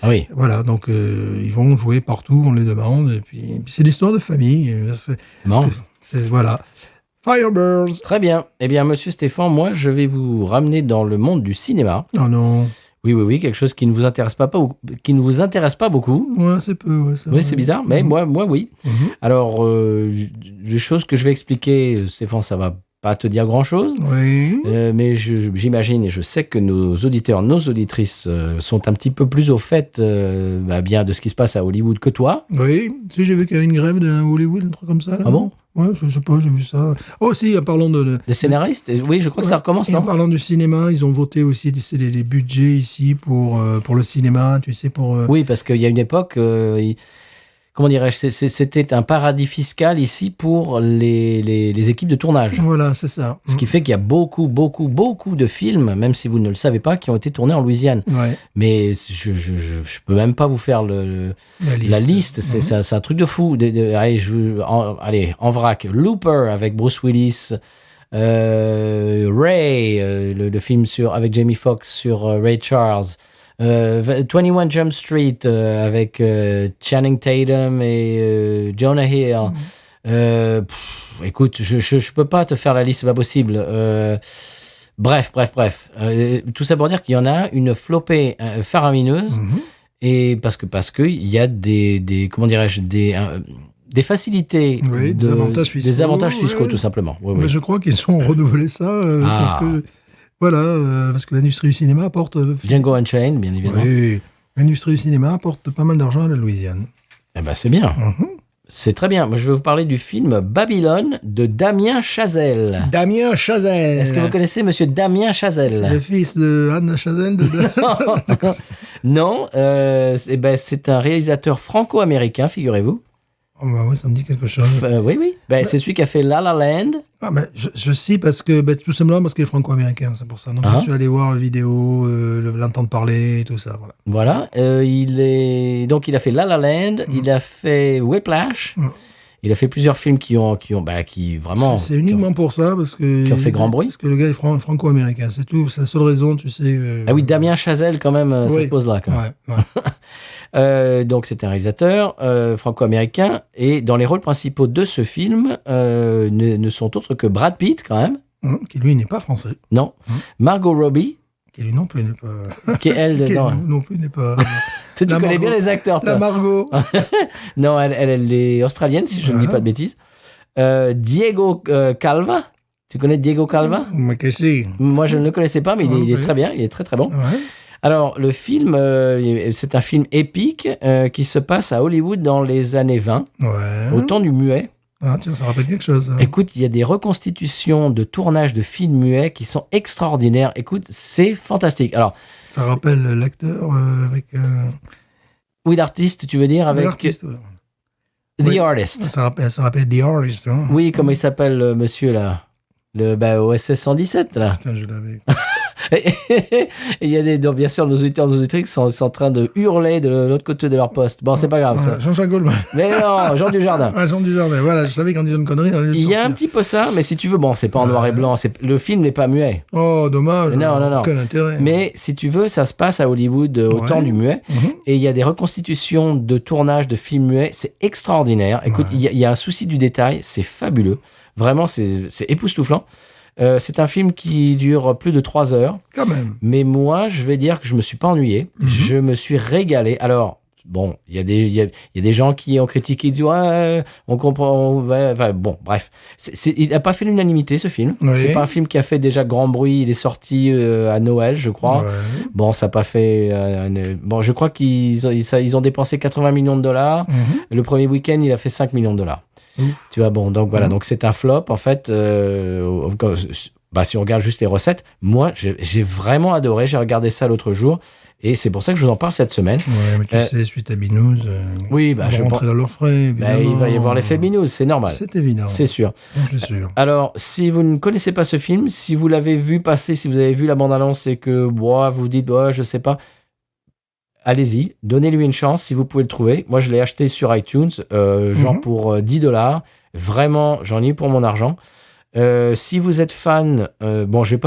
Ah oui. Voilà, donc ils vont jouer partout, on les demande, et puis c'est l'histoire de famille. Bon. Voilà. Firebirds. Très bien. Eh bien, monsieur Stéphane, moi, je vais vous ramener dans le monde du cinéma. Oh non. Oui, quelque chose qui ne vous intéresse pas beaucoup. Ouais, c'est peu. Ouais, oui, c'est bizarre, mais moi, oui. Alors, les choses que je vais expliquer, Stéphane, ça va pas te dire grand-chose. Oui. Mais j'imagine et je sais que nos auditeurs, nos auditrices sont un petit peu plus au fait bien de ce qui se passe à Hollywood que toi. Oui. Tu sais, j'ai vu qu'il y avait une grève de Hollywood, un truc comme ça. Là, ah bon? Ouais, je sais pas, j'ai vu ça. Oh, si, en parlant des scénaristes? Oui, je crois que ça recommence, et non? En parlant du cinéma, ils ont voté aussi des budgets ici pour le cinéma, tu sais, pour... Oui, parce qu'il y a une époque... comment dirais-je, c'était un paradis fiscal ici pour les équipes de tournage. Voilà, c'est ça. Ce qui fait qu'il y a beaucoup de films, même si vous ne le savez pas, qui ont été tournés en Louisiane. Ouais. Mais je peux même pas vous faire la liste. C'est un truc de fou. Allez, en vrac. Looper avec Bruce Willis. Ray, le film avec Jamie Foxx sur Ray Charles. 21 Jump Street avec Channing Tatum et Jonah Hill. Écoute, je peux pas te faire la liste, c'est pas possible. Bref. Tout ça pour dire qu'il y en a une flopée faramineuse. Et parce que il y a des comment dirais-je, des facilités, oui, des avantages fiscaux, tout simplement. Oui, mais je crois qu'ils ont renouvelé ça. C'est ce que, voilà, parce que l'industrie du cinéma apporte... Django Unchained, bien évidemment. Oui, l'industrie du cinéma apporte pas mal d'argent à la Louisiane. Eh ben, c'est bien. C'est très bien. Moi, je vais vous parler du film Babylone de Damien Chazelle. Damien Chazelle. Est-ce que vous connaissez monsieur Damien Chazelle? C'est le fils de Anne Chazelle Non, c'est un réalisateur franco-américain, figurez-vous. Oh bah oui, ça me dit quelque chose. Oui. C'est celui qui a fait La La Land. Ah, mais je sais parce que, tout simplement parce qu'il est franco-américain, c'est pour ça. Donc, je suis allé voir la vidéo, l'entendre parler, tout ça, voilà. Voilà. Il a fait La La Land, il a fait Whiplash. Il a fait plusieurs films qui vraiment... C'est uniquement pour ça, parce que... Qui ont fait grand bruit. Parce que le gars est franco-américain, c'est tout. C'est la seule raison, tu sais... Ah oui, Damien Chazelle, quand même, ça se pose là, quand même. Ouais. Donc, c'est un réalisateur franco-américain. Et dans les rôles principaux de ce film, ne sont autres que Brad Pitt, quand même. Qui, lui, n'est pas français. Non. Margot Robbie. Qui, lui, non plus, n'est pas... Qui, elle, non plus, n'est pas... Tu connais bien les acteurs, toi. La Margot. Non, elle est australienne, si je ne dis pas de bêtises. Diego Calva. Tu connais Diego Calva? Moi, je ne le connaissais pas, mais il est très bien. Il est très, très bon. Ouais. Alors, le film, c'est un film épique qui se passe à Hollywood dans les années 20, au temps du muet. Ah, tiens, ça rappelle quelque chose. Écoute, il y a des reconstitutions de tournage de films muets qui sont extraordinaires. Écoute, c'est fantastique. Alors, ça rappelle l'acteur avec... Oui, l'artiste, tu veux dire, avec... L'artiste, The Artist. Ça rappelle The Artist. Hein. Oui, comment il s'appelle, monsieur, là? OSS 117, là. Putain, je l'avais... Et il y a bien sûr, nos auditeurs, nos auditrices sont en train de hurler de l'autre côté de leur poste. Bon, c'est pas grave, ça. Jean-Jacques Goldman. Mais non, Jean Dujardin. Jean Dujardin, voilà, je savais qu'en disant une connerie, il y a un petit peu ça, mais si tu veux, bon, c'est pas en noir et blanc, le film n'est pas muet. Oh, dommage. Non. Quel intérêt. Mais si tu veux, ça se passe à Hollywood au temps du muet, et il y a des reconstitutions de tournage de films muets, c'est extraordinaire. Écoute, il y a un souci du détail, c'est fabuleux. Vraiment, c'est époustouflant. C'est un film qui dure plus de 3 heures. Quand même. Mais moi, je vais dire que je me suis pas ennuyé. Je me suis régalé. Alors, bon, il y a des gens qui ont critiqué, qui disent on comprend. Bon, bref, il n'a pas fait l'unanimité ce film. Oui. C'est pas un film qui a fait déjà grand bruit. Il est sorti à Noël, je crois. Ouais. Bon, ça n'a pas fait. Bon, je crois qu'ils ont dépensé 80 millions de dollars. Le premier week-end, il a fait 5 millions de dollars. Tu vois, bon, donc voilà, donc c'est un flop en fait. Si on regarde juste les recettes, moi j'ai vraiment adoré. J'ai regardé ça l'autre jour et c'est pour ça que je vous en parle cette semaine. Ouais, mais tu sais, suite à Binous, oui, ils vont rentrer dans leurs frais. Il va y avoir l'effet Binous, c'est normal. C'est évident. C'est sûr. Je suis sûr. Alors, si vous ne connaissez pas ce film, si vous l'avez vu passer, si vous avez vu la bande-annonce et que vous dites, je sais pas. Allez-y, donnez-lui une chance si vous pouvez le trouver. Moi, je l'ai acheté sur iTunes, pour $10. Vraiment, j'en ai eu pour mon argent. Si vous êtes fan, je vais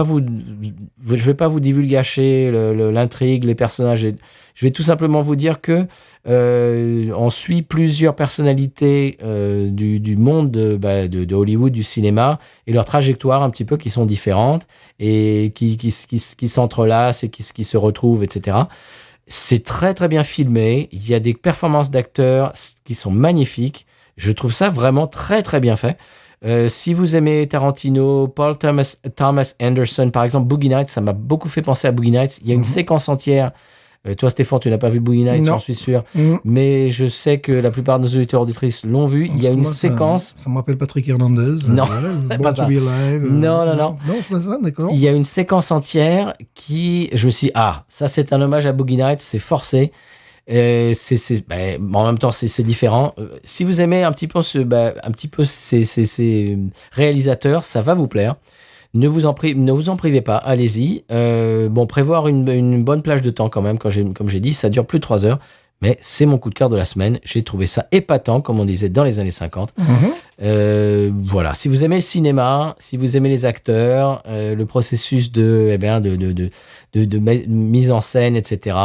pas vous divulgacher l'intrigue, les personnages. Je vais tout simplement vous dire que on suit plusieurs personnalités du monde de Hollywood, du cinéma, et leurs trajectoires un petit peu qui sont différentes et qui s'entrelacent et qui se retrouvent, etc. C'est très très bien filmé. Il y a des performances d'acteurs qui sont magnifiques. Je trouve ça vraiment très très bien fait. Si vous aimez Tarantino, Paul Thomas Anderson, par exemple, Boogie Nights, ça m'a beaucoup fait penser à Boogie Nights. Il y a une séquence entière. Toi, Stéphane, tu n'as pas vu Boogie Nights, j'en suis sûr. Mais je sais que la plupart de nos auditeurs auditrices l'ont vu. Il y a une séquence... Ça me rappelle Patrick Hernandez. Non, Born to be Alive. Non. Non, c'est pas ça, d'accord. Il y a une séquence entière qui... Je me suis dit, ça c'est un hommage à Boogie Nights, c'est forcé. En même temps, c'est différent. Si vous aimez un petit peu ces réalisateurs, ça va vous plaire. Ne vous en privez pas, allez-y. Prévoir une bonne plage de temps quand même, comme j'ai dit, ça dure plus de 3 heures. Mais c'est mon coup de cœur de la semaine. J'ai trouvé ça épatant, comme on disait dans les années 50. Voilà. Si vous aimez le cinéma, si vous aimez les acteurs, le processus de mise en scène, etc.,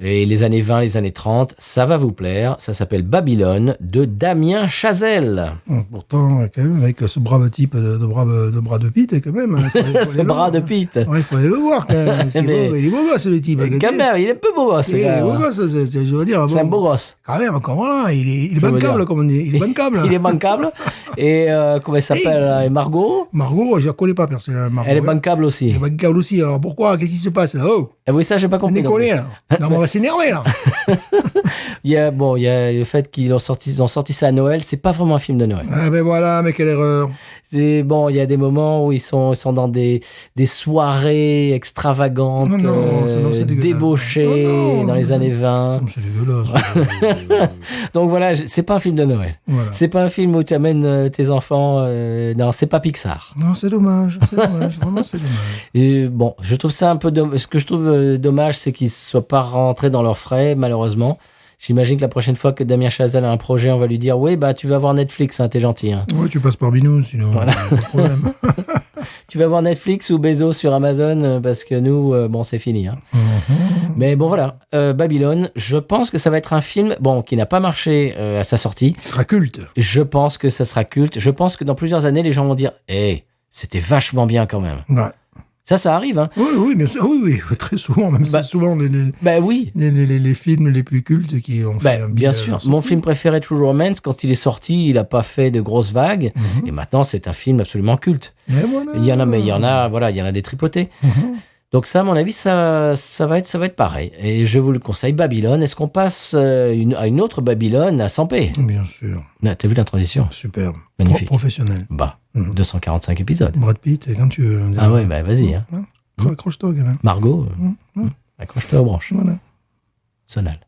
et les années 20, les années 30, ça va vous plaire. Ça s'appelle Babylone de Damien Chazelle. Pourtant, quand même, avec ce brave type de bras de Pitt, quand même. Ce bras de Pitt. Ouais, il faut aller le voir, quand même. Il est beau gosse, le type. Quand même, il est peu beau gosse. Il est beau gosse, je veux dire. C'est un beau gosse. Quand même, voilà, il est bancable, comme on dit. Il est bancable. Il est bancable. Et comment elle s'appelle, Margot? Margot, je la connais pas personnellement. Elle est bancable aussi. Elle est bancable aussi. Alors pourquoi? Qu'est-ce qui se passe là? Oh! Oui, ça, j'ai pas compris. On est là. Non, mais on va s'énerver là. il y a le fait qu'ils ont sorti ça à Noël. C'est pas vraiment un film de Noël. Ah ben voilà, mais quelle erreur. Il y a des moments où ils sont dans des soirées extravagantes, débauchées dans les années 20. Non, c'est dégueulasse. Donc voilà, c'est pas un film de Noël. Voilà. C'est pas un film où tu amènes tes enfants. Non, c'est pas Pixar. Non, c'est dommage. Vraiment, c'est dommage. Et je trouve ça un peu ce que je trouve dommage, c'est qu'ils soient pas rentrés dans leurs frais, malheureusement. J'imagine que la prochaine fois que Damien Chazelle a un projet, on va lui dire oui, tu vas voir Netflix, hein, t'es gentil. Hein. Oui, tu passes par Binou, sinon voilà. Pas de problème. Tu vas voir Netflix ou Bezos sur Amazon parce que nous, c'est fini. Hein. Mais bon, voilà. Babylone, je pense que ça va être un film qui n'a pas marché à sa sortie. Qui sera culte. Je pense que ça sera culte. Je pense que dans plusieurs années, les gens vont dire c'était vachement bien quand même. Ouais. Ça arrive, hein. Oui, bien sûr. Oui, très souvent. Même c'est souvent les films les plus cultes qui ont fait un bien sûr. Mon film préféré, True Romance, quand il est sorti, il n'a pas fait de grosses vagues. Et maintenant, c'est un film absolument culte. Voilà. Il y en a des tripotés. Donc ça, à mon avis, ça va être pareil. Et je vous le conseille, Babylone. Est-ce qu'on passe à une autre Babylone à Sampé? Bien sûr. T'as vu la transition? Superbe. Magnifique. Professionnel. 245 épisodes. Brad Pitt, et quand tu veux. Ah ouais, vas-y. Hein. Accroche-toi, gamin. Margot, accroche-toi aux branches. Voilà. Sonal.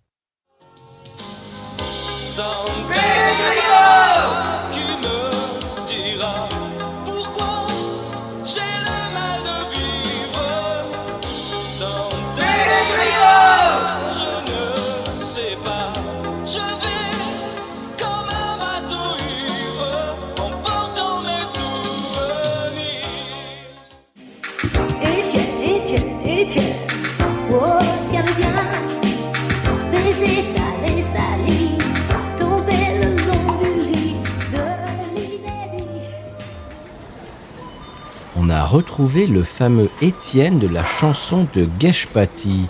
On a retrouvé le fameux Étienne de la chanson de Gueshpati.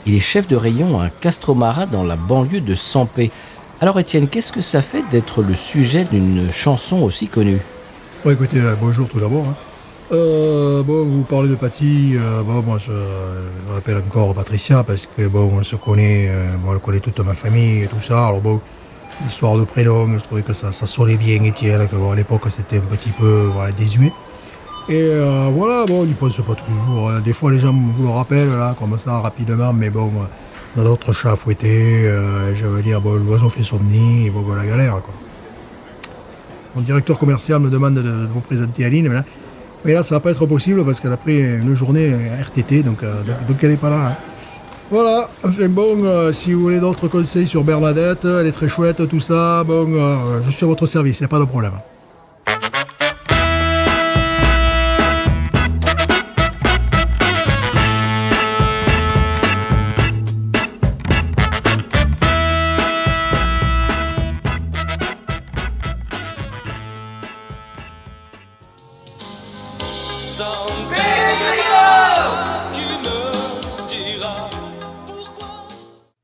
Il est chef de rayon à Castromara dans la banlieue de Sampé. Alors Étienne, qu'est-ce que ça fait d'être le sujet d'une chanson aussi connue? Écoutez, bonjour tout d'abord. Hein. Vous parlez de Paty, moi je rappelle encore Patricia parce que on se connaît, elle connaît toute ma famille et tout ça. Alors l'histoire de prénom, je trouvais que ça sonnait bien Étienne, que à l'époque c'était un petit peu désuet. Et on n'y pense pas toujours. Des fois les gens vous le rappellent là, comme ça rapidement, mais on a d'autres chats à fouetter, je veux dire, l'oiseau fait son nid, et la galère quoi. Mon directeur commercial me demande de vous présenter Aline, mais là ça va pas être possible parce qu'elle a pris une journée RTT, donc elle n'est pas là. Hein. Voilà, enfin si vous voulez d'autres conseils sur Bernadette, elle est très chouette, tout ça, je suis à votre service, il n'y a pas de problème.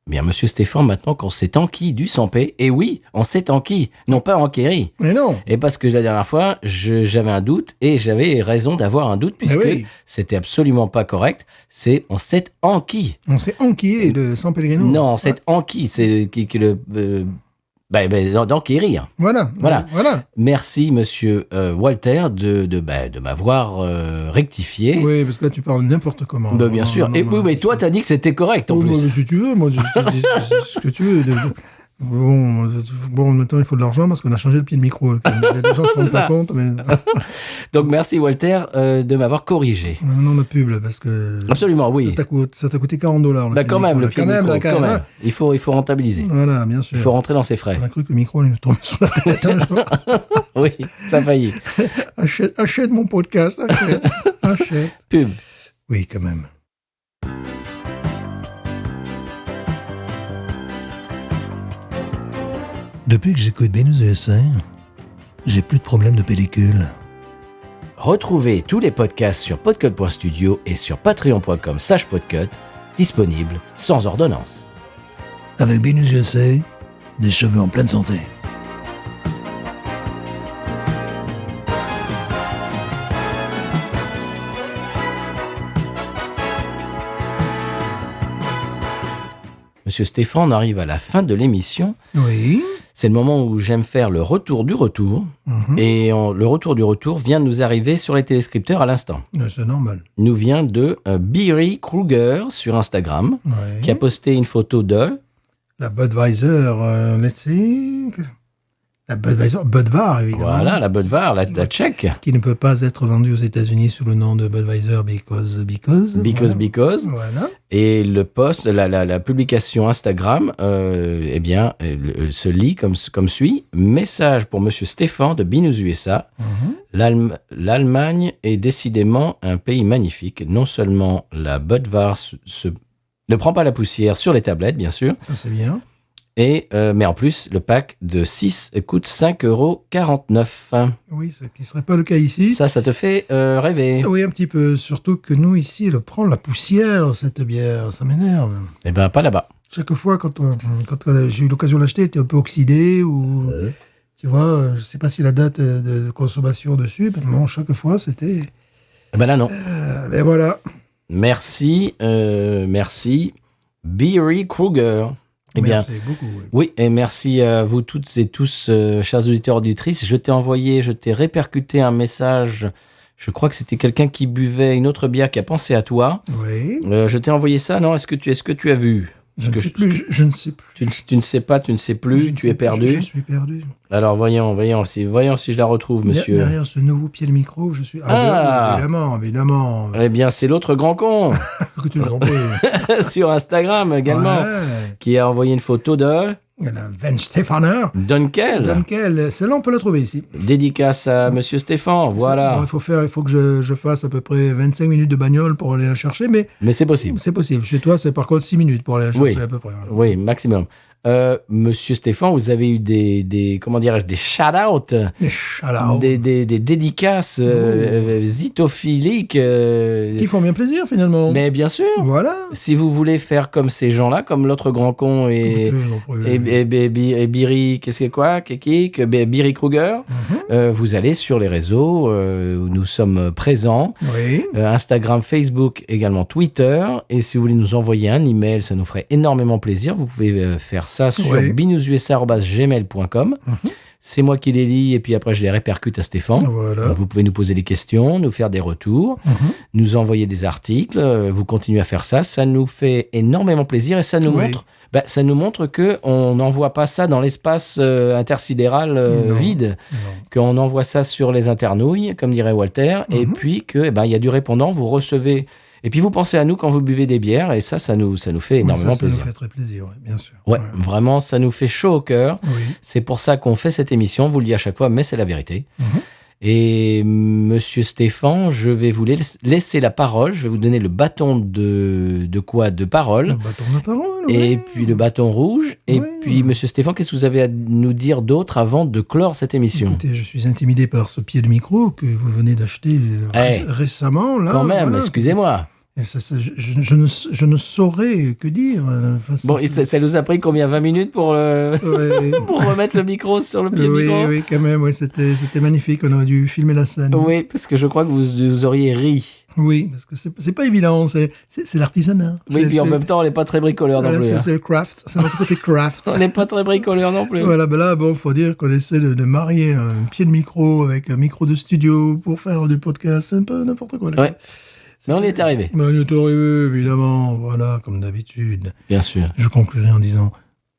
Bien, monsieur Stéphane, maintenant qu'on s'est enquis du Sampé, et oui, on s'est enquis, non pas enquéri. Mais non. Et parce que la dernière fois, j'avais un doute, et j'avais raison d'avoir un doute, puisque c'était absolument pas correct, on s'est enquis. On s'est enquillé de San Pellegrino. Non, on s'est enquis, c'est que le d'enquérir. Voilà. Merci, monsieur Walter, de m'avoir rectifié. Oui, parce que là, tu parles n'importe comment. Bien sûr. Mais toi, t'as dit que c'était correct, en plus. Moi, si tu veux, moi, je dis ce que tu veux. Bon, maintenant, il faut de l'argent parce qu'on a changé le pied de micro. Les gens se rendent pas compte. Mais... Donc, merci, Walter, de m'avoir corrigé. Maintenant, la pub, là, parce que... Absolument, oui. Ça t'a coûté $40. Quand même, le pied de micro, quand même. Il faut rentabiliser. Voilà, bien sûr. Il faut rentrer dans ses frais. On a cru que le micro allait nous tomber sur la tête un jour. Oui, ça a failli. Achète mon podcast, achète. Pub. Oui, quand même. Depuis que j'écoute Binous USA, j'ai plus de problème de pellicule. Retrouvez tous les podcasts sur podcut.studio et sur patreon.com/podcut, disponibles sans ordonnance. Avec Binous USA, des cheveux en pleine santé. Monsieur Stéphane, on arrive à la fin de l'émission. Oui. C'est le moment où j'aime faire le retour du retour. Et le retour du retour vient de nous arriver sur les téléscripteurs à l'instant. C'est normal. Il nous vient de Beery Kruger sur Instagram, qui a posté une photo de... La Budweiser, let's see... La Budweiser, Budvar, évidemment. Voilà, la Budvar, la tchèque. Qui ne peut pas être vendue aux États-Unis sous le nom de Budweiser because. Voilà. Et le post, la publication Instagram, se lit comme suit. Message pour Monsieur Stéphane de Binous USA. L'Allemagne est décidément un pays magnifique. Non seulement la Budvar ne prend pas la poussière sur les tablettes, bien sûr. Ça, c'est bien. Mais en plus, le pack de 6 coûte 5,49 €. Oui, ce qui ne serait pas le cas ici. Ça te fait rêver. Oui, un petit peu. Surtout que nous, ici, elle prend la poussière, cette bière. Ça m'énerve. Eh bien, pas là-bas. Chaque fois, quand j'ai eu l'occasion de l'acheter, elle était un peu oxydée ou... Tu vois, je ne sais pas si la date de consommation dessus, mais non, chaque fois, c'était... Eh ben là, non. Mais voilà. Merci, Beery Kruger. Eh bien, merci beaucoup. Oui, et merci à vous toutes et tous, chers auditeurs et auditrices. Je t'ai répercuté un message. Je crois que c'était quelqu'un qui buvait une autre bière qui a pensé à toi. Oui. Je t'ai envoyé ça, non? Est-ce que tu as vu? Je ne sais plus. Je ne sais plus. Tu ne sais pas, tu ne sais plus, tu es perdu. Je suis perdu. Alors, voyons si je la retrouve, monsieur. Derrière ce nouveau pied de micro, je suis... évidemment. Eh bien, c'est l'autre grand con. Que tu nous en pries. Sur Instagram également, qui a envoyé une photo de... La Van Stefaner. Dunkel. Celle-là, on peut la trouver ici. Dédicace à Monsieur Stéphane, voilà. Bon, il faut que je fasse à peu près 25 minutes de bagnole pour aller la chercher, mais c'est possible. C'est possible. Chez toi, c'est par contre 6 minutes pour aller la chercher à peu près. Alors. Oui, maximum. Monsieur Stéphane, vous avez eu des shout-outs, des dédicaces zitophiliques qui font bien plaisir finalement. Mais bien sûr. Voilà. Si vous voulez faire comme ces gens-là, comme l'autre grand con et Biri, qu'est-ce que quoi, Beery Kruger, vous allez sur les réseaux où nous sommes présents. Oui. Instagram, Facebook, également Twitter. Et si vous voulez nous envoyer un email, ça nous ferait énormément plaisir. Vous pouvez faire ça sur binoususa@gmail.com. C'est moi qui les lis et puis après je les répercute à Stéphane. Voilà. Donc, vous pouvez nous poser des questions, nous faire des retours, nous envoyer des articles. Vous continuez à faire ça. Ça nous fait énormément plaisir et ça nous montre qu'on n'envoie pas ça dans l'espace intersidéral vide, qu'on envoie ça sur les internouilles, comme dirait Walter, et puis qu'il y a du répondant, vous recevez... Et puis vous pensez à nous quand vous buvez des bières, et ça nous fait énormément plaisir. Ça nous fait très plaisir, bien sûr. Ouais, vraiment, ça nous fait chaud au cœur. Oui. C'est pour ça qu'on fait cette émission, on vous le dit à chaque fois, mais c'est la vérité. Et Monsieur Stéphane, je vais vous laisser la parole, je vais vous donner le bâton de parole. Le bâton de parole, et puis le bâton rouge. Et puis Monsieur Stéphane, qu'est-ce que vous avez à nous dire d'autre avant de clore cette émission? Écoutez, je suis intimidé par ce pied de micro que vous venez d'acheter récemment. Là, quand même, excusez-moi. Et je ne saurais que dire. Enfin, Bon, et ça nous a pris combien? 20 minutes pour, ouais. pour remettre le micro sur le pied de Oui, micro? oui, quand même, oui, c'était magnifique. On aurait dû filmer la scène. Oui, parce que je crois que vous auriez ri. Oui, parce que c'est pas évident, c'est l'artisanat. Oui, puis en même temps, on n'est pas très bricoleur non Voilà, plus. Hein. c'est le craft, c'est notre côté craft. On n'est pas très bricoleur non plus. Voilà, ben là, bon, faut dire qu'on essaie de marier un pied de micro avec un micro de studio pour faire du podcast, c'est un peu n'importe quoi. Là. Ouais. Mais on y est arrivé. Ben, on y est arrivé, évidemment, voilà, comme d'habitude. Bien sûr. Je conclurai en disant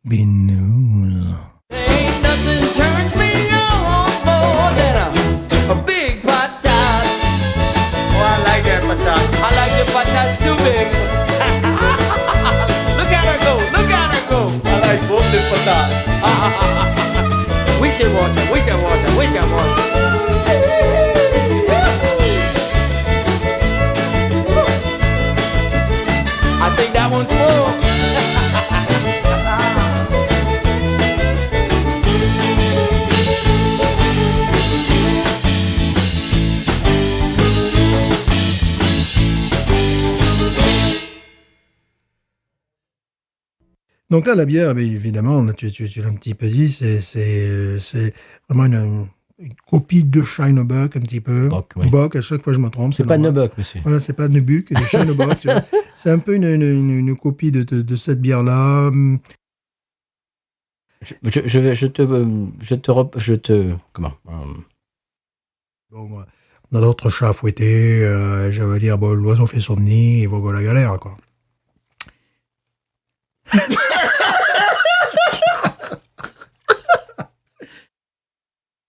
binous. Ain't nothing turns me on more than a big patat. Oh, I like that patat. I like the patats too big. Look at her go, look at her go. I like both the patats. We should watch her, we should watch her, we should watch her. I think that one's full. Donc là, la bière, ben, évidemment, tu l'as un petit peu dit, c'est vraiment une copie de Shinebuck, un petit peu. Bock, oui. Bock, à chaque fois je me trompe. C'est pas normal. Nubuck, monsieur. Voilà, c'est pas Nubuck, c'est Shinebuck. Tu vois. C'est un peu une copie de cette bière-là. Comment Bon, dans d'autres chats fouettés, je veux dire, bon, l'oiseau fait son nid, et voilà la galère, quoi.